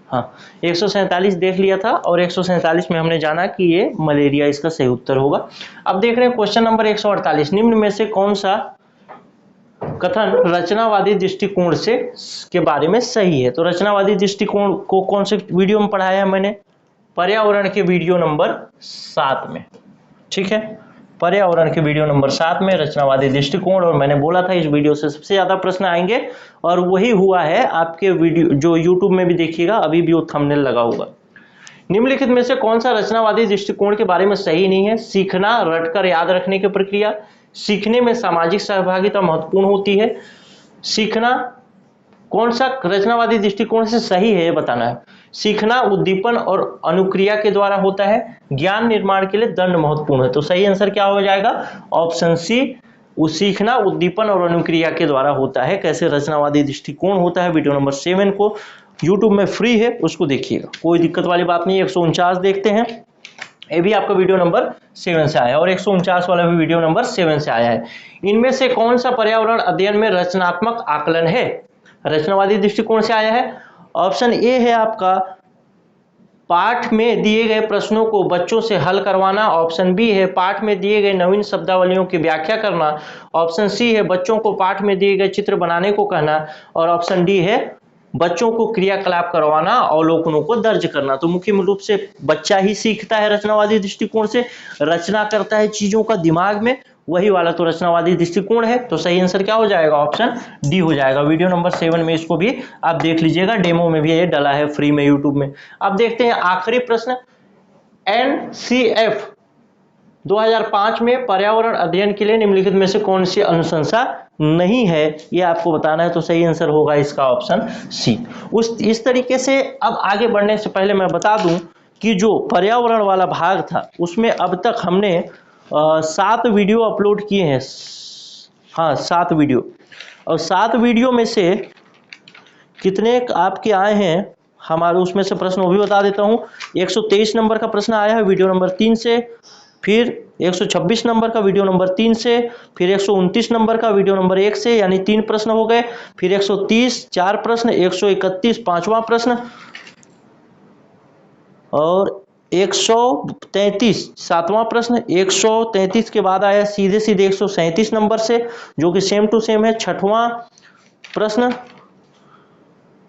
हाँ, 147 देख लिया था और 147 में हमने जाना कि ये मलेरिया इसका सही उत्तर होगा। अब देख रहे हैं क्वेश्चन नंबर 148, निम्न में से कौन सा कथन रचनावादी दृष्टिकोण से के बारे में सही है। तो रचनावादी दृष्टिकोण को कौन से वीडियो में पढ़ाया है मैंने? पर्यावरण के वीडियो नंबर 7 में। ठीक है, पर्यावरण के वीडियो नंबर 7 में रचनावादी दृष्टिकोण, और मैंने बोला था इस वीडियो से सबसे ज्यादा प्रश्न आएंगे, और वही हुआ है। आपके वीडियो जो यूट्यूब में भी देखिएगा, अभी भी वो थंबनेल लगा होगा। निम्नलिखित में से कौन सा रचनावादी दृष्टिकोण के बारे में सही नहीं है? सीखना, रटकर याद रखने की प्रक्रिया, सीखने में सामाजिक सहभागिता महत्वपूर्ण होती है। सीखना कौन सा रचनावादी दृष्टिकोण से सही है ये बताना है। सीखना उद्दीपन और अनुक्रिया के द्वारा होता है। ज्ञान निर्माण के लिए दंड महत्वपूर्ण है। तो सही आंसर क्या हो जाएगा? ऑप्शन सी, सीखना उद्दीपन और अनुक्रिया के द्वारा होता है। कैसे रचनावादी दृष्टिकोण होता है, वीडियो नंबर 7 को यूट्यूब में फ्री है, उसको देखिएगा, कोई दिक्कत वाली बात नहीं। 149 देखते हैं, ये भी आपका वीडियो नंबर 7 से आया है, और 149 वाला भी वीडियो नंबर 7 से आया है। इनमें से कौन सा पर्यावरण अध्ययन में रचनात्मक आकलन है? रचनावादी दृष्टिकोण से आया है। ऑप्शन ए है आपका, पाठ में दिए गए प्रश्नों को बच्चों से हल करवाना। ऑप्शन बी है, पाठ में दिए गए नवीन शब्दावलियों की व्याख्या करना। ऑप्शन सी है, बच्चों को पाठ में दिए गए चित्र बनाने को कहना। और ऑप्शन डी है, बच्चों को क्रियाकलाप करवाना, अवलोकनों को दर्ज करना। तो मुख्य रूप से बच्चा ही सीखता है रचनावादी दृष्टिकोण से, रचना करता है चीजों का दिमाग में, वही वाला तो रचनावादी दृष्टिकोण है। तो सही आंसर क्या हो जाएगा? ऑप्शन डी हो जाएगा। वीडियो नंबर 7 में इसको भी आप देख लीजिएगा, डेमो में भी ये डला है फ्री में यूट्यूब में। अब देखते हैं आखिरी प्रश्न, NCF 2005 में पर्यावरण अध्ययन के लिए निम्नलिखित में से कौन सी अनुशंसा नहीं है, ये आपको बताना है। तो सही आंसर होगा इसका ऑप्शन सी। इस तरीके से अब आगे बढ़ने से पहले मैं बता दूं कि जो पर्यावरण वाला भाग था उसमें अब तक हमने 7 वीडियो अपलोड किए हैं। हाँ, 7 वीडियो, और 7 वीडियो में से कितने आपके आए हैं हमारे, उसमें से प्रश्न वो भी बता देता हूँ। 123 नंबर का प्रश्न आया है वीडियो नंबर 3 से, फिर 126 नंबर का वीडियो नंबर 3 से, फिर 129 नंबर का वीडियो नंबर 1 से, यानी 3 प्रश्न हो गए। फिर 130 4 प्रश्न, 131 5वां प्रश्न, और 133 7वां प्रश्न। 133 के बाद आया सीधे 137 नंबर से, जो कि सेम टू सेम है, 6वां प्रश्न।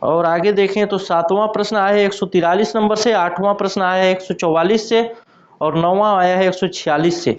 और आगे देखें तो 7वां प्रश्न आया है 143 नंबर से, 8वां प्रश्न आया है 144 से, और 9वां आया है 146 से।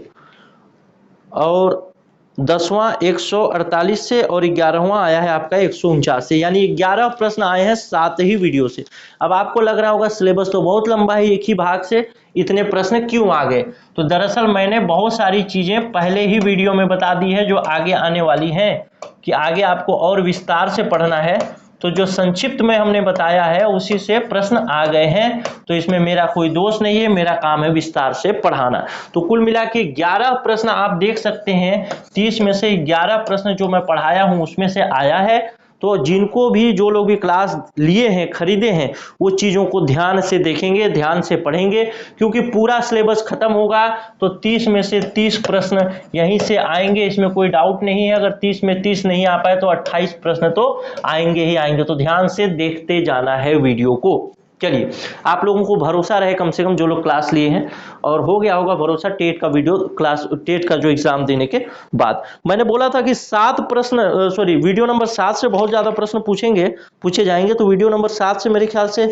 और 10वां 148 से और 11वां आया है आपका 149 से, यानी 11 प्रश्न आए हैं 7 ही वीडियो से। अब आपको लग रहा होगा सिलेबस तो बहुत लंबा है, एक ही भाग से इतने प्रश्न क्यों आ गए? तो दरअसल मैंने बहुत सारी चीजें पहले ही वीडियो में बता दी है जो आगे आने वाली हैं, कि आगे आपको और विस्तार से पढ़ना है। तो जो संक्षिप्त में हमने बताया है उसी से प्रश्न आ गए हैं, तो इसमें मेरा कोई दोष नहीं है, मेरा काम है विस्तार से पढ़ाना। तो कुल मिला के 11 प्रश्न आप देख सकते हैं, 30 में से 11 प्रश्न जो मैं पढ़ाया हूं उसमें से आया है। तो जिनको भी, जो लोग भी क्लास लिए हैं, खरीदे हैं, वो चीज़ों को ध्यान से देखेंगे, ध्यान से पढ़ेंगे, क्योंकि पूरा सिलेबस खत्म होगा तो 30 में से 30 प्रश्न यहीं से आएंगे, इसमें कोई डाउट नहीं है। अगर 30 में 30 नहीं आ पाए तो 28 प्रश्न तो आएंगे ही आएंगे। तो ध्यान से देखते जाना है वीडियो को। चलिए, आप लोगों को भरोसा रहे कम से कम जो लोग क्लास लिए हैं, और हो गया होगा भरोसा टेट का वीडियो, क्लास टेट का जो एग्जाम देने के बाद। मैंने बोला था कि 7 प्रश्न, वीडियो नंबर 7 से बहुत ज्यादा प्रश्न पूछे जाएंगे। तो वीडियो नंबर 7 से मेरे ख्याल से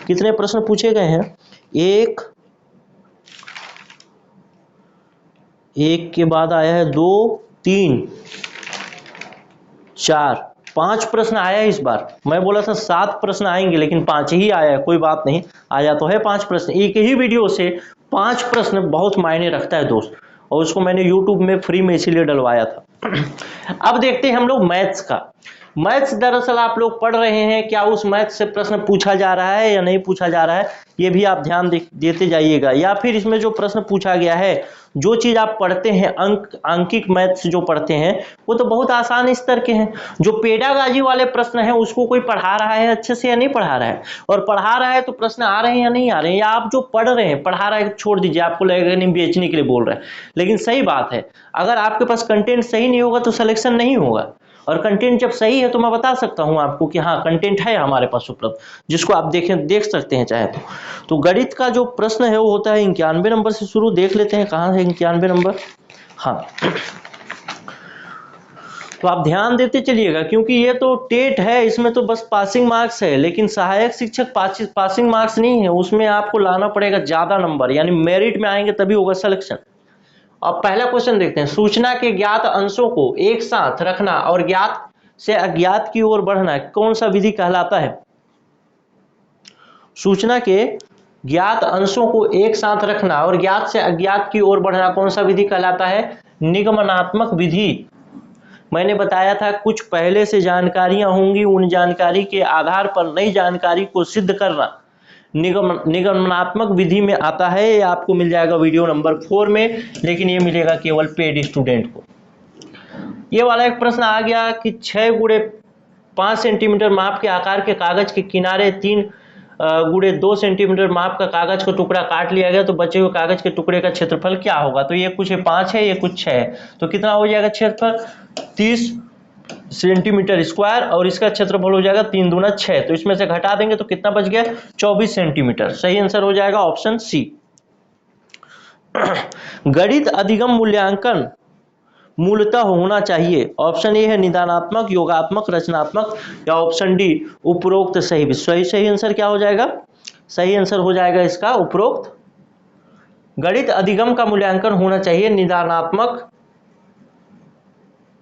कितने प्रश्न पूछे गए हैं? एक के बाद आया है 2, 3, 4, 5 प्रश्न आया है इस बार। मैं बोला था 7 प्रश्न आएंगे, लेकिन 5 ही आया है। कोई बात नहीं, आया तो है 5 प्रश्न। एक ही वीडियो से 5 प्रश्न बहुत मायने रखता है दोस्त, और उसको मैंने YouTube में फ्री में इसीलिए डलवाया था। अब देखते हैं हम लोग मैथ्स का। मैथ्स दरअसल आप लोग पढ़ रहे हैं, क्या उस मैथ्स से प्रश्न पूछा जा रहा है या नहीं पूछा जा रहा है, ये भी आप ध्यान देते जाइएगा। या फिर इसमें जो प्रश्न पूछा गया है, जो चीज आप पढ़ते हैं, आंकिक मैथ्स जो पढ़ते हैं, वो तो बहुत आसान स्तर के हैं। जो पेडागाजी वाले प्रश्न हैं उसको कोई पढ़ा रहा है अच्छे से या नहीं पढ़ा रहा है, और पढ़ा रहा है तो प्रश्न आ रहे हैं या नहीं आ रहे हैं, या आप जो पढ़ रहे हैं, पढ़ा रहा है छोड़ दीजिए, आपको लगेगा नहीं बेचने के लिए बोल रहे हैं। लेकिन सही बात है, अगर आपके पास कंटेंट सही नहीं होगा तो सिलेक्शन नहीं होगा, और कंटेंट जब सही है तो मैं बता सकता हूं आपको कि हाँ कंटेंट है हमारे पास उपलब्ध, जिसको आप देख सकते हैं चाहे तो गणित का जो प्रश्न है वो होता है 91 नंबर से शुरू। देख लेते हैं कहाँ है 91 नंबर। हाँ, तो आप ध्यान देते चलिएगा, क्योंकि ये तो टेट है, इसमें तो बस पासिंग मार्क्स है, लेकिन सहायक शिक्षक पासिंग मार्क्स नहीं है, उसमें आपको लाना पड़ेगा ज्यादा नंबर, यानी मेरिट में आएंगे तभी होगा सिलेक्शन। अब पहला क्वेश्चन देखते हैं। सूचना के ज्ञात अंशों को एक साथ रखना और ज्ञात से अज्ञात की ओर बढ़ना कौन सा विधि कहलाता है? सूचना के ज्ञात अंशों को एक साथ रखना और ज्ञात से अज्ञात की ओर बढ़ना कौन सा विधि कहलाता है? निगमनात्मक विधि। मैंने बताया था कुछ पहले से जानकारियां होंगी, उन जानकारी के आधार पर नई जानकारी को सिद्ध करना निगमनात्मक विधि में आता है। ये आपको मिल जाएगा वीडियो नंबर 4 में, लेकिन ये मिलेगा केवल पेड स्टूडेंट को। ये वाला एक प्रश्न आ गया कि 6 गुणे 5 सेंटीमीटर माप के आकार के कागज के किनारे 3 गुणे 2 सेंटीमीटर माप का कागज का टुकड़ा काट लिया गया, तो बचे हुए कागज के टुकड़े का क्षेत्रफल क्या होगा? तो ये कुछ 5 है, ये कुछ 6 है, तो कितना हो जाएगा क्षेत्रफल? 30 सेंटीमीटर स्क्वायर, और इसका क्षेत्रफल हो जाएगा 3 दूना 6, तो इसमें से घटा देंगे तो कितना बच गया? 24 सेंटीमीटर। सही आंसर हो जाएगा ऑप्शन सी। गणित अधिगम मूल्यांकन मूलतः होना चाहिए। ऑप्शन ए है निदानात्मक, योगात्मक, रचनात्मक, या ऑप्शन डी उपरोक्त सही। सही आंसर क्या हो जाएगा? सही आंसर हो जाएगा इसका उपरोक्त। गणित अधिगम का मूल्यांकन होना चाहिए निदानात्मक,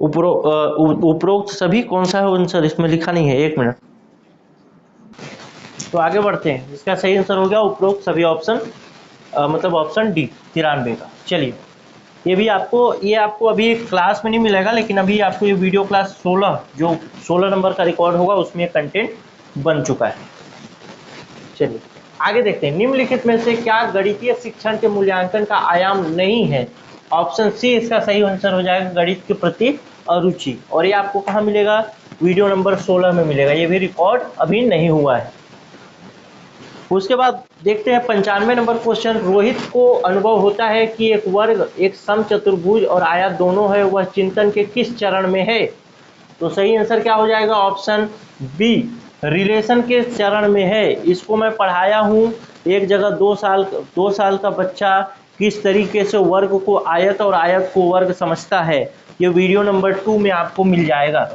उपरोक्त सभी। कौन सा है आंसर? इसमें लिखा नहीं है, 1 मिनट। तो आगे बढ़ते हैं। इसका सही आंसर हो गया उपरोक्त सभी ऑप्शन, मतलब ऑप्शन डी 93 का। चलिए, ये आपको अभी क्लास में नहीं मिलेगा, लेकिन अभी आपको ये वीडियो क्लास 16 जो 16 नंबर का रिकॉर्ड होगा उसमें कंटेंट बन चुका है। चलिए आगे देखते हैं। निम्नलिखित में से क्या गणितीय शिक्षण के मूल्यांकन का आयाम नहीं है? ऑप्शन सी इसका सही आंसर हो जाएगा, गणित के प्रति अरुचि। और ये आपको कहाँ मिलेगा? वीडियो नंबर 16 में मिलेगा, ये भी रिकॉर्ड अभी नहीं हुआ है। उसके बाद देखते हैं 95 नंबर क्वेश्चन। रोहित को अनुभव होता है कि एक वर्ग, एक समचतुर्भुज और आयत दोनों है, वह चिंतन के किस चरण में है? तो सही आंसर क्या हो जाएगा? ऑप्शन बी रिलेशन के चरण में है। इसको मैं पढ़ाया हूँ एक जगह, 2 साल का बच्चा किस तरीके से वर्ग को आयत और आयत को वर्ग समझता है, ये वीडियो नंबर 2 में आपको मिल जाएगा।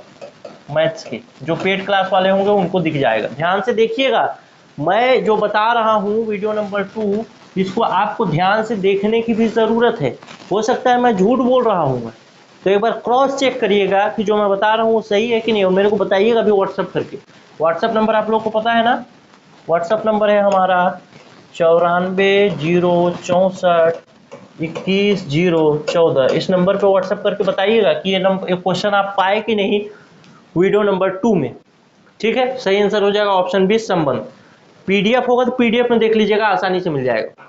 मैथ्स के जो पेड क्लास वाले होंगे उनको दिख जाएगा। ध्यान से देखिएगा, मैं जो बता रहा हूँ वीडियो नंबर 2, इसको आपको ध्यान से देखने की भी ज़रूरत है। हो सकता है मैं झूठ बोल रहा हूँ, तो एक बार क्रॉस चेक करिएगा कि जो मैं बता रहा हूँ वो सही है कि नहीं, और मेरे को बताइएगा अभी व्हाट्सअप करके। व्हाट्सअप नंबर आप लोग को पता है ना, व्हाट्सअप नंबर है हमारा 94 064 21 014। इस नंबर पे व्हाट्सअप करके बताइएगा कि ये क्वेश्चन आप पाए कि नहीं वीडियो नंबर 2 में। ठीक है, सही आंसर हो जाएगा ऑप्शन बी संबंध। पीडीएफ होगा तो पीडीएफ में देख लीजिएगा, आसानी से मिल जाएगा।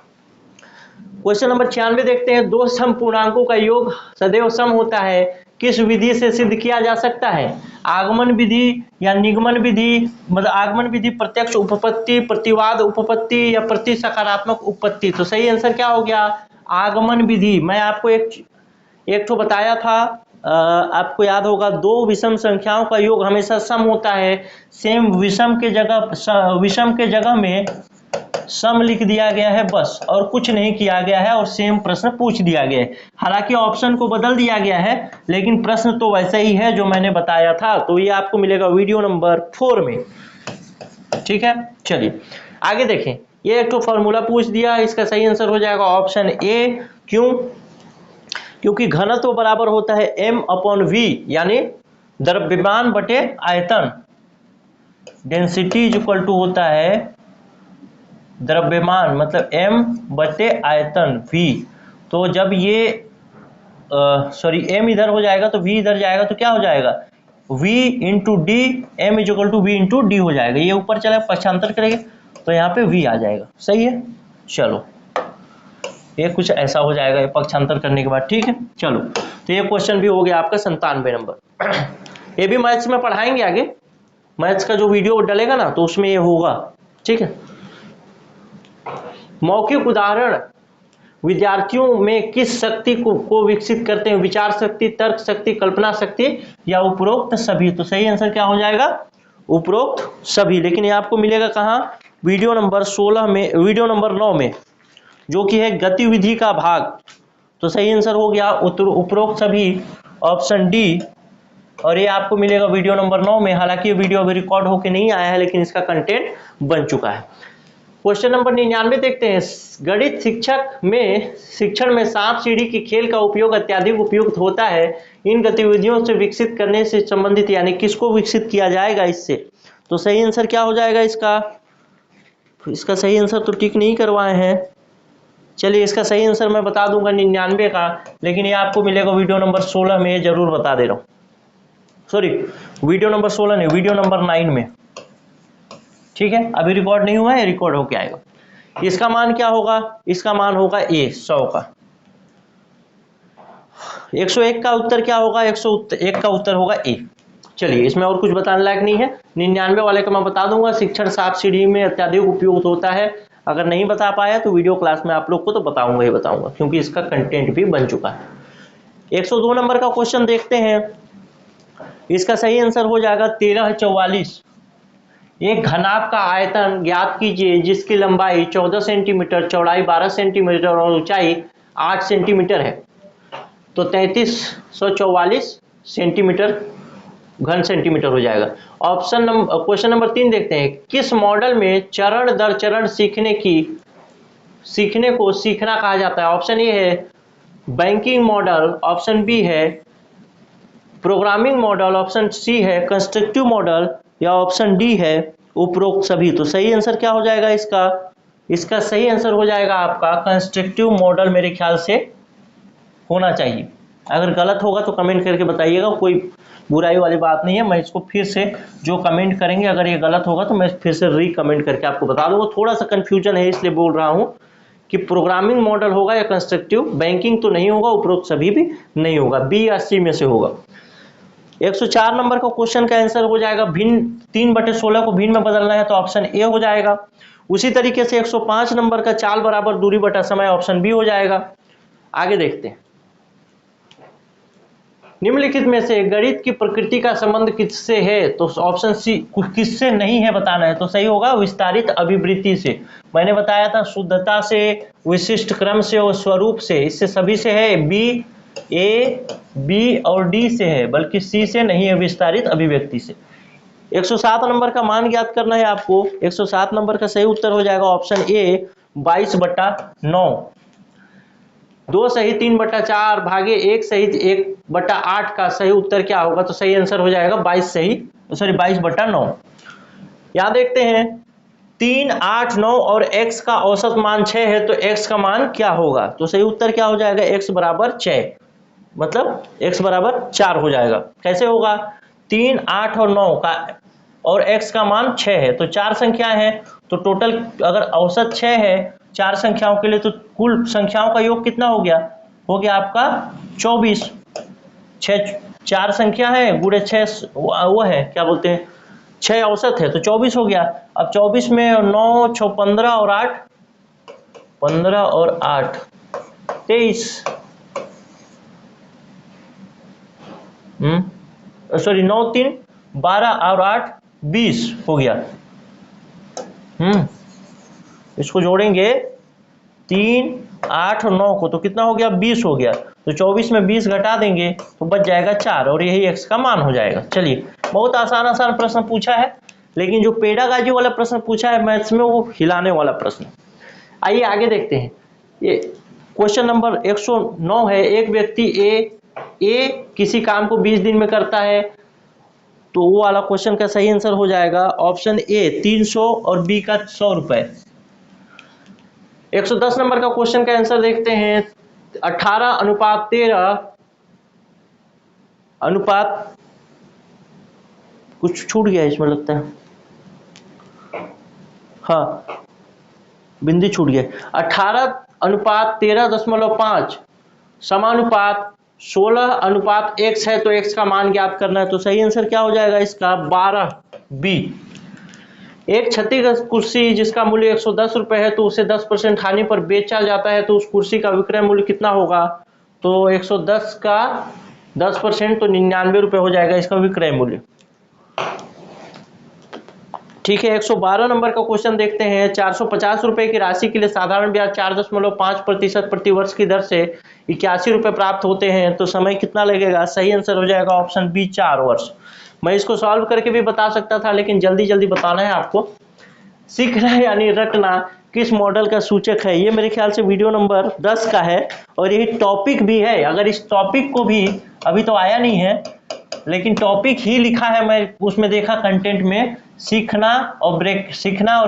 क्वेश्चन नंबर 96 देखते हैं। दो सम पूर्णांकों का योग सदैव सम होता है, किस विधि से सिद्ध किया जा सकता है? आगमन विधि या निगमन विधि, मतलब आगमन विधि, प्रत्यक्ष उपपत्ति, प्रतिवाद उपपत्ति या प्रति सकारात्मक उपपत्ति। तो सही आंसर क्या हो गया? आगमन विधि। मैं आपको एक तो बताया था, आपको याद होगा, दो विषम संख्याओं का योग हमेशा सम होता है। सेम विषम के जगह में सम लिख दिया गया है बस, और कुछ नहीं किया गया है, और सेम प्रश्न पूछ दिया गया है। हालांकि ऑप्शन को बदल दिया गया है, लेकिन प्रश्न तो वैसा ही है जो मैंने बताया था। तो ये आपको मिलेगा वीडियो नंबर 4 में। ठीक है, चलिए आगे देखें। ये एक तो फॉर्मूला पूछ दिया, इसका सही आंसर हो जाएगा ऑप्शन ए। क्यों? क्योंकि घनत्व बराबर होता है m/v, यानी द्रव्यमान बटे आयतन। डेंसिटी इज इक्वल टू होता है द्रव्यमान, मतलब m बटे आयतन v। तो जब ये m इधर हो जाएगा तो v इधर जाएगा, तो क्या हो जाएगा? v into D, m is equal to v into D हो जाएगा। ये ऊपर चला पक्षांतर करेंगे तो यहाँ पे v आ जाएगा। सही है, चलो ये कुछ ऐसा हो जाएगा ये पक्षांतर करने के बाद। ठीक है, चलो तो ये क्वेश्चन भी हो गया आपका 97 नंबर। ये भी मैथ्स में पढ़ाएंगे आगे, मैथ्स का जो वीडियो डलेगा ना तो उसमें ये होगा। ठीक है, मौखिक उदाहरण विद्यार्थियों में किस शक्ति को विकसित करते हैं? विचार शक्ति, तर्क शक्ति, कल्पना शक्ति या उपरोक्त सभी? तो सही आंसर क्या हो जाएगा? उपरोक्त सभी। लेकिन ये आपको मिलेगा कहाँ? वीडियो नंबर 16 में, वीडियो नंबर 9 में, जो कि है गतिविधि का भाग। तो सही आंसर हो गया उपरोक्त सभी, ऑप्शन डी। और ये आपको मिलेगा वीडियो नंबर 9 में। हालांकि ये वीडियो अभी रिकॉर्ड होके नहीं आया है, लेकिन इसका कंटेंट बन चुका है। क्वेश्चन नंबर 99 देखते हैं। गणित शिक्षण में सांप सीढ़ी के खेल का उपयोग अत्यधिक उपयुक्त होता है। इन गतिविधियों से विकसित करने से संबंधित, यानी किसको विकसित किया जाएगा इससे? तो सही आंसर क्या हो जाएगा इसका सही आंसर तो टिक नहीं करवाए हैं। चलिए इसका सही आंसर मैं बता दूंगा 99 का, लेकिन ये आपको मिलेगा वीडियो नंबर 16 में। ये जरूर बता दे रहा हूँ, सॉरी वीडियो नंबर 16 नहीं, वीडियो नंबर 9 में। ठीक है, अभी रिकॉर्ड नहीं हुआ है, रिकॉर्ड होके आएगा। इसका मान क्या होगा? इसका मान होगा ए 100 का। 101 का उत्तर क्या होगा? 101 का उत्तर होगा ए। चलिए इसमें और कुछ बताने लायक नहीं है। 99 वाले का मैं बता दूंगा, शिक्षण सांप सीढ़ी में अत्यधिक उपयुक्त होता है। अगर नहीं बता पाया तो वीडियो क्लास में आप लोग को तो बताऊंगा ही बताऊंगा, क्योंकि इसका कंटेंट भी बन चुका है। 102 नंबर का क्वेश्चन देखते हैं। इसका सही आंसर हो जाएगा 1344। एक घनाभ का आयतन ज्ञात कीजिए जिसकी लंबाई 14 सेंटीमीटर, चौड़ाई 12 सेंटीमीटर और ऊंचाई 8 सेंटीमीटर है। तो 3344 सेंटीमीटर घन सेंटीमीटर हो जाएगा। क्वेश्चन नंबर 3 देखते हैं। किस मॉडल में चरण दर चरण सीखने को सीखना कहा जाता है? ऑप्शन ए है बैंकिंग मॉडल, ऑप्शन बी है प्रोग्रामिंग मॉडल, ऑप्शन सी है कंस्ट्रक्टिव मॉडल, या ऑप्शन डी है उपरोक्त सभी। तो सही आंसर क्या हो जाएगा इसका सही आंसर हो जाएगा आपका कंस्ट्रक्टिव मॉडल। मेरे ख्याल से होना चाहिए। अगर गलत होगा तो कमेंट करके बताइएगा, कोई बुराई वाली बात नहीं है। मैं इसको फिर से, जो कमेंट करेंगे अगर ये गलत होगा तो मैं फिर से रीकमेंट करके आपको बता दूंगा। थोड़ा सा कंफ्यूजन है इसलिए बोल रहा हूँ कि प्रोग्रामिंग मॉडल होगा या कंस्ट्रक्टिव। बैंकिंग तो नहीं होगा, उपरोक्त सभी भी नहीं होगा, बी या सी में से होगा। 104 नंबर का क्वेश्चन का आंसर हो जाएगा भिन्न, 3/16 को भिन्न में बदलना है तो ऑप्शन ए हो जाएगा। उसी तरीके से 105 नंबर का चाल बराबर दूरी बटा समय, ऑप्शन बी हो जाएगा। आगे देखते हैं। निम्नलिखित में से गणित की प्रकृति का संबंध किससे है? तो ऑप्शन सी किससे नहीं है बताना है, तो सही होगा विस्तारित अभिवृत्ति से। मैंने बताया था शुद्धता से, विशिष्ट क्रम से और स्वरूप से, इससे सभी से है। बी, ए, बी और डी से है, बल्कि सी से नहीं है, विस्तारित अभिव्यक्ति से। 107 नंबर का मान ज्ञात करना है आपको। 107 नंबर का सही उत्तर हो जाएगा ऑप्शन ए 22/9। 2 सही 3/4 भागे 1 सही 1/8 का सही उत्तर क्या होगा? तो सही आंसर हो जाएगा 22 सही, सॉरी 22/9। यहां देखते हैं 3, 8, 9 और x का औसत मान 6 है, तो x का मान क्या होगा? तो सही उत्तर क्या हो जाएगा? x बराबर 6, मतलब x बराबर 4 हो जाएगा। कैसे होगा? 3, 8 और 9 का और x का मान 6 है, तो 4 संख्याएं हैं, तो टोटल अगर औसत 6 है 4 संख्याओं के लिए, तो कुल संख्याओं का योग कितना हो गया? हो गया आपका 24। 6 4 संख्या है गुणे 6 वो है क्या बोलते हैं 6 औसत है, तो 24 हो गया। अब 24 में 9 6 15 और 8 23, सॉरी 9 3 12 और 8 20 हो गया। इसको जोड़ेंगे 3, 8 और 9 को, तो कितना हो गया? 20 हो गया। तो 24 में 20 घटा देंगे तो बच जाएगा 4 और यही x का मान हो जाएगा। चलिए, बहुत आसान आसान प्रश्न पूछा है, लेकिन जो पेडागॉजी वाला प्रश्न पूछा है मैथ्स में वो हिलाने वाला प्रश्न। आइए आगे देखते हैं। ये क्वेश्चन नंबर 109 है। एक व्यक्ति ए किसी काम को 20 दिन में करता है, तो वो वाला क्वेश्चन का सही आंसर हो जाएगा ऑप्शन ए 300 और बी का 100 रुपए। 110 नंबर का क्वेश्चन का आंसर देखते हैं। 18:13 अनुपात, कुछ छूट गया इसमें लगता है, हाँ बिंदी छूट गया। 18:13.5 समानुपात 16:1 है, तो x का मान ज्ञात करना है। तो सही आंसर क्या हो जाएगा इसका? 12 बी। एक क्षतिग्रस्त कुर्सी जिसका मूल्य 110 रुपए है, तो उसे 10% हानि पर बेचा जाता है, तो उस कुर्सी का विक्रय मूल्य कितना होगा? तो 110 का 10% तो 99 रुपए हो जाएगा इसका विक्रय मूल्य। ठीक है, 112 नंबर का क्वेश्चन देखते हैं। 450 रुपए की राशि के लिए साधारण ब्याज 4.5% प्रति वर्ष की दर से 81 रुपए प्राप्त होते हैं, तो समय कितना लगेगा? सही आंसर हो जाएगा ऑप्शन बी 4 वर्ष। मैं इसको सॉल्व करके भी बता सकता था, लेकिन जल्दी जल्दी बताना है आपको। सीखना यानी रटना किस मॉडल का सूचक है? ये मेरे ख्याल से वीडियो नंबर 10 का है और यही टॉपिक भी है। अगर इस टॉपिक को भी अभी तो आया नहीं है, लेकिन टॉपिक ही लिखा है, मैं उसमें देखा कंटेंट में सीखना और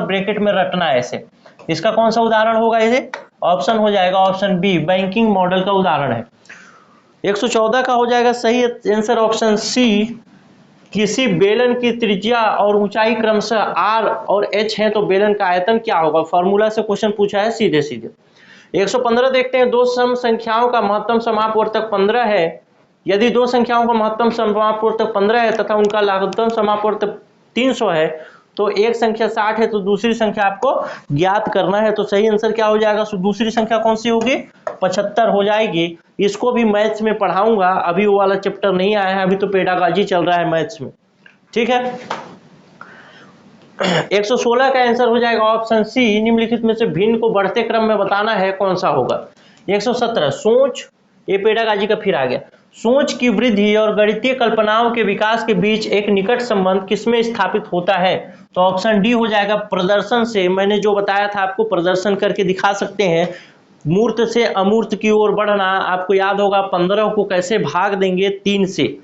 ब्रैकेट में रटना। ऐसे इसका कौन सा उदाहरण होगा? ये ऑप्शन हो जाएगा ऑप्शन बी, बैंकिंग मॉडल का उदाहरण है। 114 का हो जाएगा सही आंसर ऑप्शन सी। किसी बेलन की त्रिज्या और ऊंचाई क्रमशः r और h है, तो बेलन का आयतन क्या होगा? फॉर्मूला से क्वेश्चन पूछा है सीधे सीधे। 115 देखते हैं। दो सम संख्याओं का महत्तम समापवर्तक 15 है। यदि दो संख्याओं का महत्तम समापवर्तक 15 है तथा उनका लघुत्तम समापवर्तक 300 है, तो एक संख्या 60 है, तो दूसरी संख्या आपको ज्ञात करना है। तो सही आंसर क्या हो जाएगा? दूसरी संख्या कौन सी होगी? 75 हो जाएगी। इसको भी मैथ्स में पढ़ाऊंगा, अभी वो वाला चैप्टर नहीं आया है, अभी तो पेडागॉजी चल रहा है मैथ्स में। ठीक है, 116 का आंसर हो जाएगा ऑप्शन सी। निम्नलिखित में से भिन्न को बढ़ते क्रम में बताना है, कौन सा होगा? 117 सोच, ये पेडागॉजी का फिर आ गया। सोच की वृद्धि और गणितीय कल्पनाओं के विकास के बीच एक निकट संबंध किसमें स्थापित होता है? तो ऑप्शन डी हो जाएगा प्रदर्शन से। मैंने जो बताया था आपको, प्रदर्शन करके दिखा सकते हैं। मूर्त से अमूर्त की ओर बढ़ना, आपको याद होगा 15 को कैसे भाग देंगे 3 से,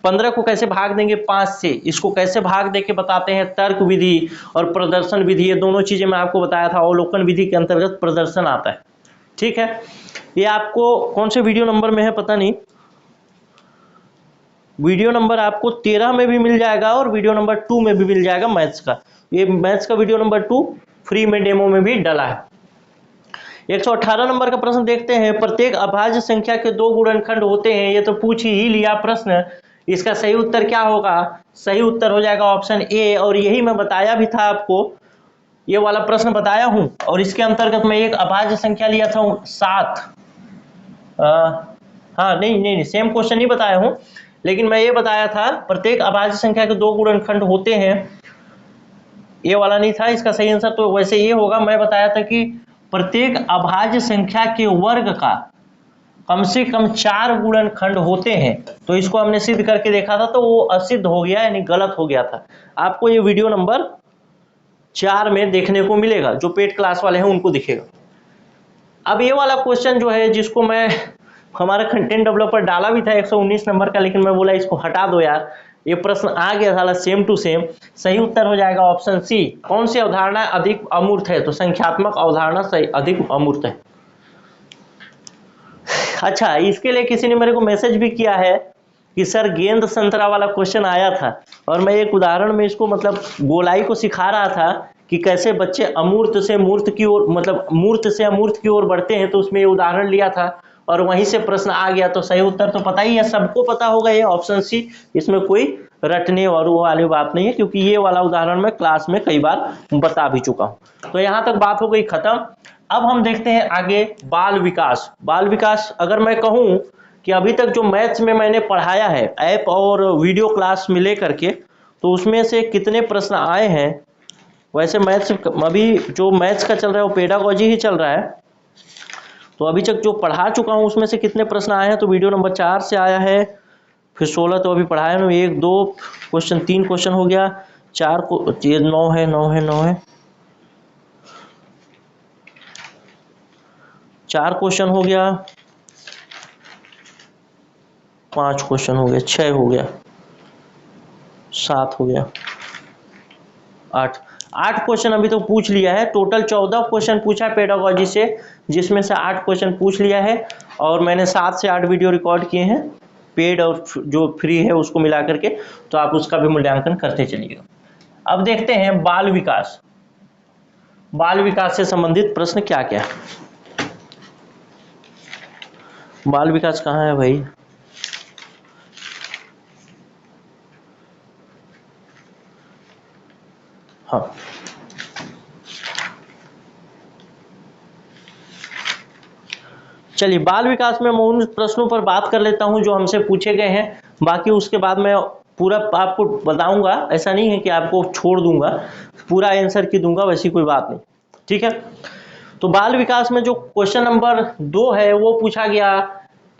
15 को कैसे भाग देंगे 5 से, इसको कैसे भाग देके बताते हैं? तर्क विधि और प्रदर्शन विधि, ये दोनों चीजें मैं आपको बताया था। अवलोकन विधि के अंतर्गत प्रदर्शन आता है। ठीक है, ये आपको कौन से वीडियो नंबर में है पता नहीं, वीडियो नंबर आपको 13 में भी मिल जाएगा और वीडियो नंबर 2 में भी मिल जाएगा मैथ्स का। ये मैथ्स का वीडियो नंबर 2 फ्री में डेमो में भी डला है। 118 नंबर का प्रश्न देखते हैं। प्रत्येक अभाज्य संख्या के 2 गुणनखंड होते हैं, ये तो पूछ ही लिया प्रश्न। इसका सही उत्तर क्या होगा? सही उत्तर हो जाएगा ऑप्शन ए, और यही मैं बताया भी था आपको, ये वाला प्रश्न बताया हूं। और इसके अंतर्गत मैं एक अभाज्य संख्या लिया था 7। हाँ नहीं सेम क्वेश्चन नहीं बताया हूं, लेकिन मैं ये बताया था प्रत्येक अभाज्य संख्या के 2 गुणनखंड होते हैं, ये वाला नहीं था। इसका सही आंसर तो वैसे ये होगा, मैं बताया था कि प्रत्येक अभाज्य संख्या के वर्ग का कम से कम 4 गुणनखंड होते हैं। तो इसको हमने सिद्ध करके देखा था, तो वो असिद्ध हो गया, यानी गलत हो गया था। आपको ये वीडियो नंबर 4 में देखने को मिलेगा, जो पेड क्लास वाले हैं उनको दिखेगा। अब ये वाला क्वेश्चन जो है, जिसको मैं हमारा कंटेंट डेवलपर डाला भी था 119 नंबर का, लेकिन मैं बोला इसको हटा दो यार, ये प्रश्न आ गया था सेम टू सेम। सही उत्तर हो जाएगा ऑप्शन सी। कौन सी अवधारणा अधिक अमूर्त है? तो संख्यात्मक अवधारणा सही अधिक अमूर्त है। अच्छा, इसके लिए किसी ने मेरे को मैसेज भी किया है कि सर गेंद संतरा वाला क्वेश्चन आया था, और मैं एक उदाहरण में इसको मतलब गोलाई को सिखा रहा था कि कैसे बच्चे अमूर्त से मूर्त की ओर, मतलब मूर्त से अमूर्त की ओर बढ़ते हैं। तो उसमें ये उदाहरण लिया था और वहीं से प्रश्न आ गया। तो सही उत्तर तो पता ही है, सबको पता होगा, ये ऑप्शन सी। इसमें कोई रटने और वो वाली बात नहीं है, क्योंकि ये वाला उदाहरण मैं क्लास में कई बार बता भी चुका हूं। तो यहां तक बात हो गई खत्म। अब हम देखते हैं आगे बाल विकास। बाल विकास अगर मैं कहूं कि अभी तक जो मैथ्स में मैंने पढ़ाया है ऐप और वीडियो क्लास में लेकर के, तो उसमें से कितने प्रश्न आए हैं। वैसे मैथ्स अभी जो मैथ्स का चल रहा है वो पेडागोजी ही चल रहा है, तो अभी तक जो पढ़ा चुका हूं उसमें से कितने प्रश्न आए हैं। तो वीडियो नंबर 4 से आया है, फिर 16 तो अभी पढ़ाया ना, 1 2 क्वेश्चन, 3 क्वेश्चन हो गया, 4 को ये 9 है, 9 है, 9 है, 4 क्वेश्चन हो गया, 5 क्वेश्चन हो गया, 6 हो गया, 7 हो गया, 8 क्वेश्चन अभी तो पूछ लिया है। टोटल 14 क्वेश्चन पूछा पेडागोजी से, जिसमें से 8 क्वेश्चन पूछ लिया है, और मैंने 7 से 8 वीडियो रिकॉर्ड किए हैं, पेड और जो फ्री है उसको मिला करके। तो आप उसका भी मूल्यांकन करते चलिएगा। अब देखते हैं बाल विकास। बाल विकास से संबंधित प्रश्न क्या क्या है। बाल विकास कहाँ है भाई? हाँ, चलिए बाल विकास में मैं उन प्रश्नों पर बात कर लेता हूं जो हमसे पूछे गए हैं। बाकी उसके बाद मैं पूरा आपको बताऊंगा, ऐसा नहीं है कि आपको छोड़ दूंगा, पूरा आंसर की दूंगा, वैसी कोई बात नहीं, ठीक है। तो बाल विकास में जो क्वेश्चन नंबर 2 है वो पूछा गया,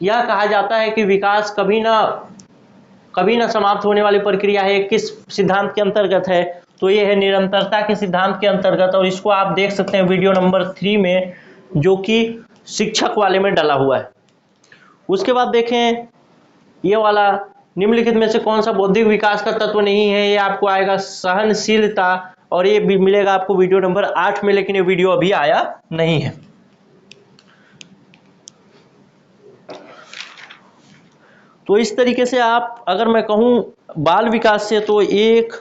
यह कहा जाता है कि विकास कभी ना समाप्त होने वाली प्रक्रिया है, किस सिद्धांत के अंतर्गत है? तो ये है निरंतरता के सिद्धांत के अंतर्गत, और इसको आप देख सकते हैं वीडियो नंबर 3 में, जो कि शिक्षक वाले में डाला हुआ है। उसके बाद देखें ये वाला, निम्नलिखित में से कौन सा बौद्धिक विकास का तत्व नहीं है? ये आपको आएगा सहनशीलता, और ये भी मिलेगा आपको वीडियो नंबर 8 में, लेकिन ये वीडियो अभी आया नहीं है। तो इस तरीके से आप, अगर मैं कहूं बाल विकास से, तो एक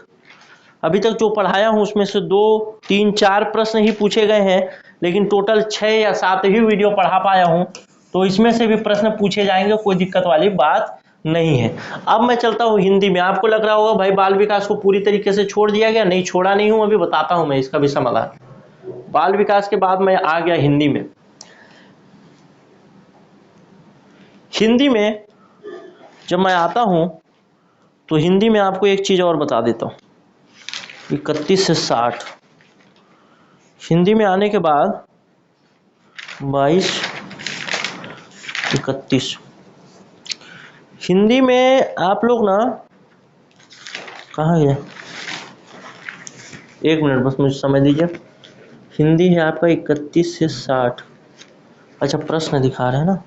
अभी तक जो पढ़ाया हूं उसमें से 2 3 4 प्रश्न ही पूछे गए हैं, लेकिन टोटल 6 या 7 ही वीडियो पढ़ा पाया हूं। तो इसमें से भी प्रश्न पूछे जाएंगे, कोई दिक्कत वाली बात नहीं है। अब मैं चलता हूं हिंदी में। आपको लग रहा होगा भाई बाल विकास को पूरी तरीके से छोड़ दिया गया, नहीं छोड़ा नहीं हूं, अभी बताता हूं मैं इसका भी समाधान। बाल विकास के बाद मैं आ गया हिंदी में। हिंदी में जब मैं आता हूं तो हिंदी में आपको एक चीज और बता देता हूं। 31 से 60 हिंदी में आने के बाद 22 31 हिंदी में आप लोग ना, कहाँ गया, एक मिनट बस मुझे समझ दीजिए। हिंदी है आपका 31 से 60। अच्छा, प्रश्न दिखा रहे हैं ना,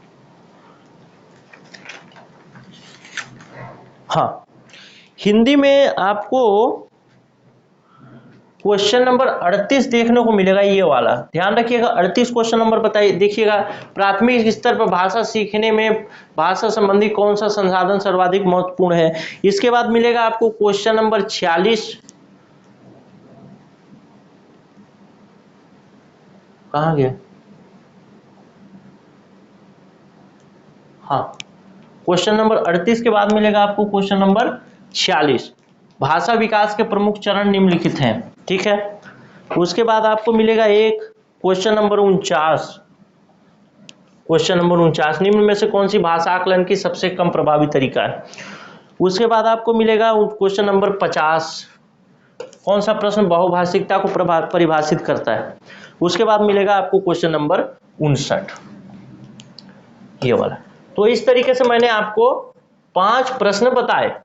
हाँ। हिंदी में आपको क्वेश्चन नंबर 38 देखने को मिलेगा, ये वाला ध्यान रखिएगा। 38 क्वेश्चन नंबर बताइए, देखिएगा। प्राथमिक स्तर पर भाषा सीखने में भाषा संबंधी कौन सा संसाधन सर्वाधिक महत्वपूर्ण है? इसके बाद मिलेगा आपको क्वेश्चन नंबर 46। कहाँ गया? हाँ, क्वेश्चन नंबर 38 के बाद मिलेगा आपको क्वेश्चन नंबर 46। भाषा विकास के प्रमुख चरण निम्नलिखित हैं, ठीक है। उसके बाद आपको मिलेगा एक क्वेश्चन नंबर 49। क्वेश्चन नंबर 49, निम्न में से कौन सी भाषा आकलन की सबसे कम प्रभावी तरीका है? उसके बाद आपको मिलेगा क्वेश्चन नंबर 50, कौन सा प्रश्न बहुभाषिकता को परिभाषित करता है? उसके बाद मिलेगा आपको क्वेश्चन नंबर 59, ये वाला। तो इस तरीके से मैंने आपको 5 प्रश्न बताए।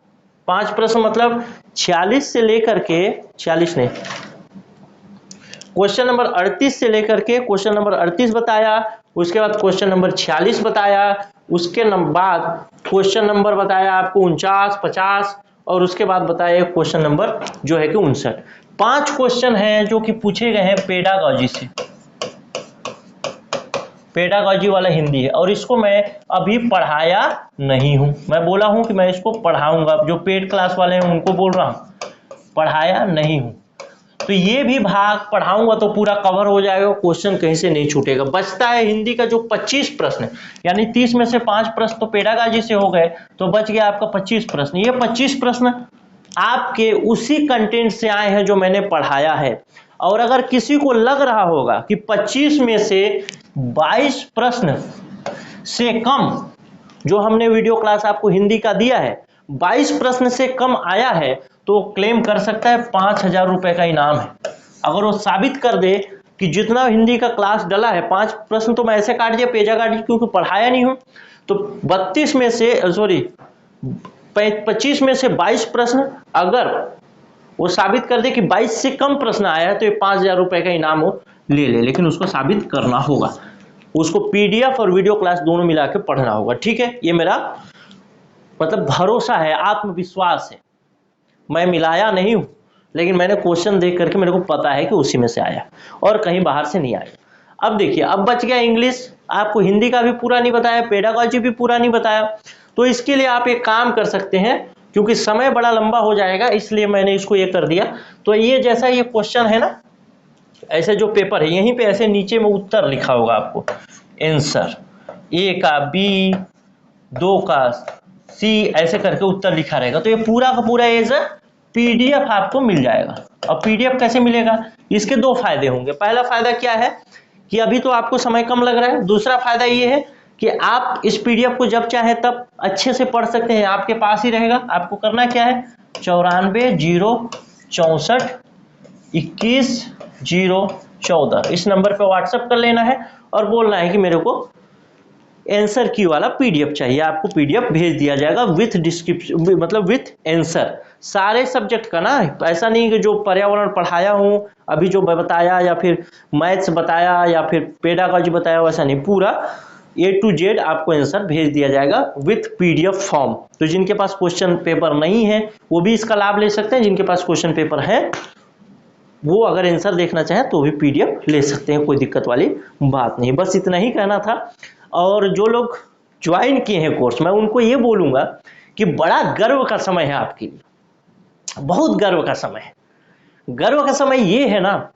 5 प्रश्न मतलब 46 से लेकर के 46 नहीं, क्वेश्चन नंबर 38 से लेकर के क्वेश्चन नंबर 38 बताया, उसके बाद क्वेश्चन नंबर 46 बताया, उसके बाद क्वेश्चन नंबर बताया आपको 49, 50 और उसके बाद बताया क्वेश्चन नंबर जो है कि 59। 5 क्वेश्चन हैं जो कि पूछे गए हैं पेडागॉजी से, पेडागॉजी वाला हिंदी है, और इसको मैं अभी पढ़ाया नहीं हूं। मैं बोला हूं कि मैं इसको पढ़ाऊंगा, जो पेड क्लास वाले हैं उनको बोल रहा हूं, पढ़ाया नहीं हूं। तो ये भी भाग पढ़ाऊंगा तो पूरा कवर हो जाएगा, क्वेश्चन कहीं से नहीं छूटेगा। बचता है हिंदी का जो 25 प्रश्न, यानी 30 में से 5 प्रश्न तो पेडागॉजी से हो गए, तो बच गया आपका 25 प्रश्न। ये 25 प्रश्न आपके उसी कंटेंट से आए हैं जो मैंने पढ़ाया है। और अगर किसी को लग रहा होगा कि 25 में से 22 प्रश्न से कम, जो हमने वीडियो क्लास आपको हिंदी का दिया है, 22 प्रश्न से कम आया है, तो क्लेम कर सकता है 5000 रुपए का इनाम है। अगर वो साबित कर दे कि जितना हिंदी का क्लास डला है, 5 प्रश्न तो मैं ऐसे काट दिया, पेजा काट दिया क्योंकि पढ़ाया नहीं हूं, तो 25 में से 22 प्रश्न अगर वो साबित कर दे कि 22 से कम प्रश्न आया है, तो ये 5000 रुपए का इनाम वो ले ले, लेकिन उसको साबित करना होगा, उसको पीडीएफ और वीडियो क्लास दोनों मिला के पढ़ना होगा। ठीक है, ये मेरा मतलब भरोसा है, आत्मविश्वास है। मैं मिलाया नहीं हूं, लेकिन मैंने क्वेश्चन देख करके मेरे को पता है कि उसी में से आया और कहीं बाहर से नहीं आया। अब देखिए, अब बच गया इंग्लिश। आपको हिंदी का भी पूरा नहीं बताया, पेडागॉजी भी पूरा नहीं बताया, तो इसके लिए आप एक काम कर सकते हैं, क्योंकि समय बड़ा लंबा हो जाएगा इसलिए मैंने इसको ये कर दिया। तो ये जैसा ये क्वेश्चन है ना, ऐसे जो पेपर है यहीं पे ऐसे नीचे में उत्तर लिखा होगा आपको, आंसर ए का, बी, 2 का, सी, ऐसे करके उत्तर लिखा रहेगा। तो ये पूरा का पूरा एज पीडीएफ आपको मिल जाएगा। अब पीडीएफ कैसे मिलेगा, इसके 2 फायदे होंगे। पहला फायदा क्या है कि अभी तो आपको समय कम लग रहा है। दूसरा फायदा ये है कि आप इस पीडीएफ को जब चाहे तब अच्छे से पढ़ सकते हैं, आपके पास ही रहेगा। आपको करना क्या है, 94 064 21 014 इस नंबर पे व्हाट्सएप कर लेना है और बोलना है कि मेरे को आंसर की वाला पीडीएफ चाहिए। आपको पीडीएफ भेज दिया जाएगा विथ डिस्क्रिप्शन, मतलब विथ आंसर सारे सब्जेक्ट का ना। ऐसा नहीं कि जो पर्यावरण पढ़ाया हूं अभी जो बताया, या फिर मैथ्स बताया, या फिर पेडागॉजी बताया, वैसा नहीं, पूरा A to Z आपको आंसर भेज दिया जाएगा विथ पीडीएफ फॉर्म। तो जिनके पास क्वेश्चन पेपर नहीं है वो भी इसका लाभ ले सकते हैं, जिनके पास क्वेश्चन पेपर है वो अगर आंसर देखना चाहें तो भी पीडीएफ ले सकते हैं, कोई दिक्कत वाली बात नहीं। बस इतना ही कहना था। और जो लोग ज्वाइन किए हैं कोर्स, मैं उनको ये बोलूंगा कि बड़ा गर्व का समय है आपके लिए, बहुत गर्व का समय है। गर्व का समय ये है ना,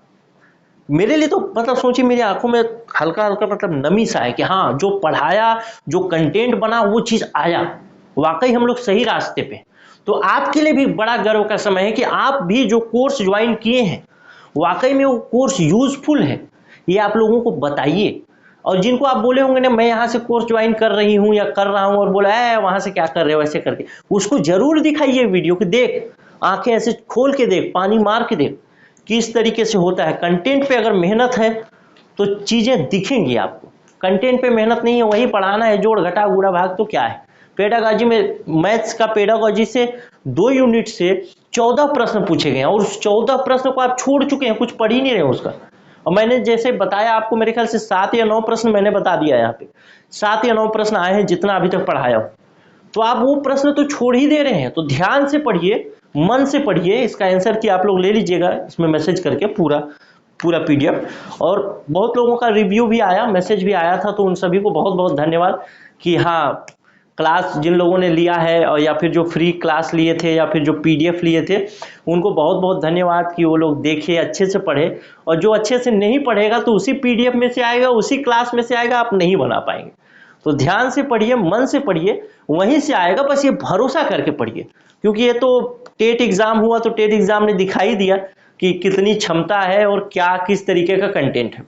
मेरे लिए तो मतलब सोचिए मेरी आंखों में हल्का हल्का मतलब नमी सा है कि हाँ, जो पढ़ाया, जो कंटेंट बना, वो चीज आया, वाकई हम लोग सही रास्ते पे। तो आपके लिए भी बड़ा गर्व का समय है कि आप भी जो कोर्स ज्वाइन किए हैं वाकई में वो कोर्स यूजफुल है, ये आप लोगों को बताइए। और जिनको आप बोले होंगे ना, मैं यहाँ से कोर्स ज्वाइन कर रही हूँ या कर रहा हूँ, और बोला है वहां से क्या कर रहे हो ऐसे करके, उसको जरूर दिखाइए वीडियो कि देख, आंखें ऐसे खोल के देख, पानी मार के देख किस तरीके से होता है। कंटेंट पे अगर मेहनत है तो चीजें दिखेंगी आपको। कंटेंट पे मेहनत नहीं है, वही पढ़ाना है, जोड़ घटा गुणा भाग, तो क्या है। पेडागॉजी में मैथ्स का पेडागॉजी से 2 यूनिट से 14 प्रश्न पूछे गए हैं, और उस 14 प्रश्न को आप छोड़ चुके हैं, कुछ पढ़ ही नहीं रहे उसका। और मैंने जैसे बताया आपको, मेरे ख्याल से 7 या 9 प्रश्न मैंने बता दिया यहाँ पे, 7 या 9 प्रश्न आए हैं जितना अभी तक पढ़ाया हो। तो आप वो प्रश्न तो छोड़ ही दे रहे हैं। तो ध्यान से पढ़िए, मन से पढ़िए, इसका आंसर की आप लोग ले लीजिएगा इसमें मैसेज करके पूरा पीडीएफ। और बहुत लोगों का रिव्यू भी आया, मैसेज भी आया था, तो उन सभी को बहुत बहुत धन्यवाद कि हाँ, क्लास जिन लोगों ने लिया है, और या फिर जो फ्री क्लास लिए थे, या फिर जो पीडीएफ लिए थे, उनको बहुत बहुत धन्यवाद कि वो लोग देखे, अच्छे से पढ़े। और जो अच्छे से नहीं पढ़ेगा तो उसी पीडीएफ में से आएगा, उसी क्लास में से आएगा, आप नहीं बना पाएंगे। तो ध्यान से पढ़िए, मन से पढ़िए, वहीं से आएगा। बस ये भरोसा करके पढ़िए, क्योंकि ये तो टेट एग्जाम हुआ, तो टेट एग्जाम ने दिखाई दिया कि कितनी क्षमता है और क्या किस तरीके का कंटेंट है।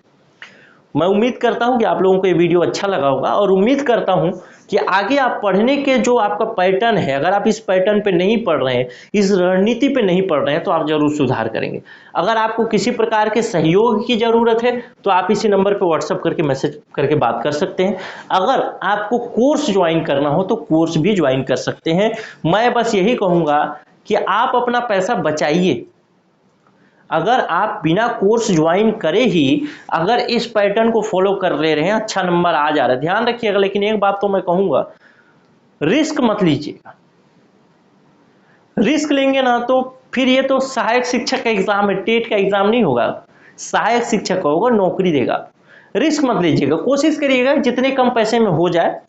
मैं उम्मीद करता हूं कि आप लोगों को ये वीडियो अच्छा लगा होगा, और उम्मीद करता हूं कि आगे आप पढ़ने के जो आपका पैटर्न है, अगर आप इस पैटर्न पे नहीं पढ़ रहे हैं, इस रणनीति पे नहीं पढ़ रहे हैं, तो आप जरूर सुधार करेंगे। अगर आपको किसी प्रकार के सहयोग की जरूरत है तो आप इसी नंबर पे व्हाट्सएप करके मैसेज करके बात कर सकते हैं। अगर आपको कोर्स ज्वाइन करना हो तो कोर्स भी ज्वाइन कर सकते हैं। मैं बस यही कहूंगा कि आप अपना पैसा बचाइए। अगर आप बिना कोर्स ज्वाइन करे ही अगर इस पैटर्न को फॉलो कर ले रहे हैं, अच्छा नंबर आ जा रहा है, ध्यान रखिएगा। लेकिन एक बात तो मैं कहूंगा, रिस्क मत लीजिएगा। रिस्क लेंगे ना तो फिर ये तो सहायक शिक्षक का एग्जाम है, टेट का एग्जाम नहीं होगा, सहायक शिक्षक का होगा, नौकरी देगा। रिस्क मत लीजिएगा, कोशिश करिएगा जितने कम पैसे में हो जाए।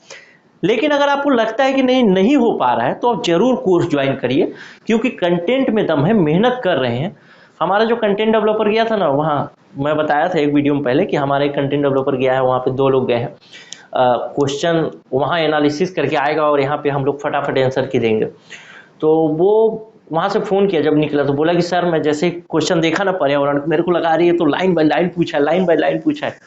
लेकिन अगर आपको लगता है कि नहीं हो पा रहा है तो आप जरूर कोर्स ज्वाइन करिए, क्योंकि कंटेंट में दम है, मेहनत कर रहे हैं। हमारा जो कंटेंट डेवलपर गया था ना, वहाँ मैं बताया था एक वीडियो में पहले कि हमारा एक कंटेंट डेवलपर गया है, वहाँ पे 2 लोग गए हैं। क्वेश्चन वहाँ एनालिसिस करके आएगा और यहाँ पे हम लोग फटाफट आंसर की देंगे। तो वो वहाँ से फ़ोन किया जब निकला, तो बोला कि सर मैं जैसे क्वेश्चन देखा ना पर्यावरण, मेरे को लगा रही है तो लाइन बाय लाइन पूछा है, लाइन बाय लाइन पूछा है।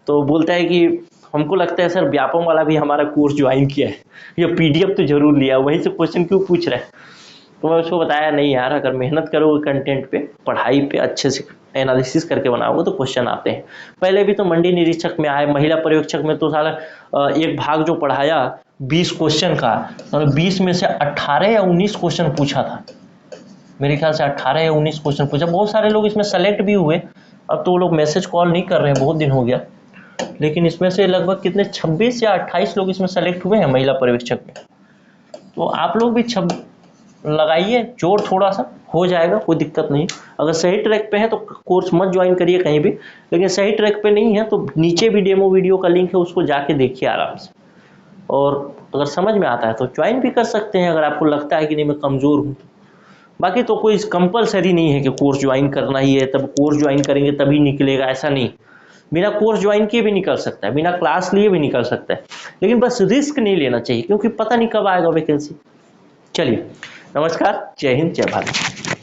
तो बोलता है कि हमको लगता है सर व्यापम वाला भी हमारा कोर्स ज्वाइन किया है, ये पीडीएफ तो जरूर लिया, वहीं से क्वेश्चन क्यों पूछ रहा है। तो मैं उसको बताया नहीं यार, अगर मेहनत करोगे कंटेंट पे, पढ़ाई पे अच्छे से एनालिसिस करके बनाओगे तो क्वेश्चन आते हैं। पहले भी तो मंडी निरीक्षक में आए, महिला पर्यवेक्षक में तो साला एक भाग जो पढ़ाया 20 क्वेश्चन का, और 20 में से 18 या 19 क्वेश्चन पूछा था, मेरे ख्याल से 18 या 19 क्वेश्चन पूछा। बहुत सारे लोग इसमें सेलेक्ट भी हुए, अब तो वो लोग मैसेज कॉल नहीं कर रहे हैं, बहुत दिन हो गया। लेकिन इसमें से लगभग कितने 26 या 28 लोग इसमें सेलेक्ट हुए हैं महिला पर्यवेक्षक में। तो आप लोग भी लगाइए जोर, थोड़ा सा हो जाएगा, कोई दिक्कत नहीं। अगर सही ट्रैक पे है तो कोर्स मत ज्वाइन करिए कहीं भी, लेकिन सही ट्रैक पे नहीं है तो नीचे भी डेमो वीडियो का लिंक है, उसको जाके देखिए आराम से। और अगर समझ में आता है तो ज्वाइन भी कर सकते हैं, अगर आपको लगता है कि नहीं मैं कमज़ोर हूँ। बाकी तो कोई कंपलसरी नहीं है कि कोर्स ज्वाइन करना ही है, तब कोर्स ज्वाइन करेंगे तभी निकलेगा, ऐसा नहीं। बिना कोर्स ज्वाइन किए भी निकल सकता है, बिना क्लास लिए भी निकल सकता है, लेकिन बस रिस्क नहीं लेना चाहिए, क्योंकि पता नहीं कब आएगा वैकेंसी। चलिए, नमस्कार, जय हिंद, जय भारत।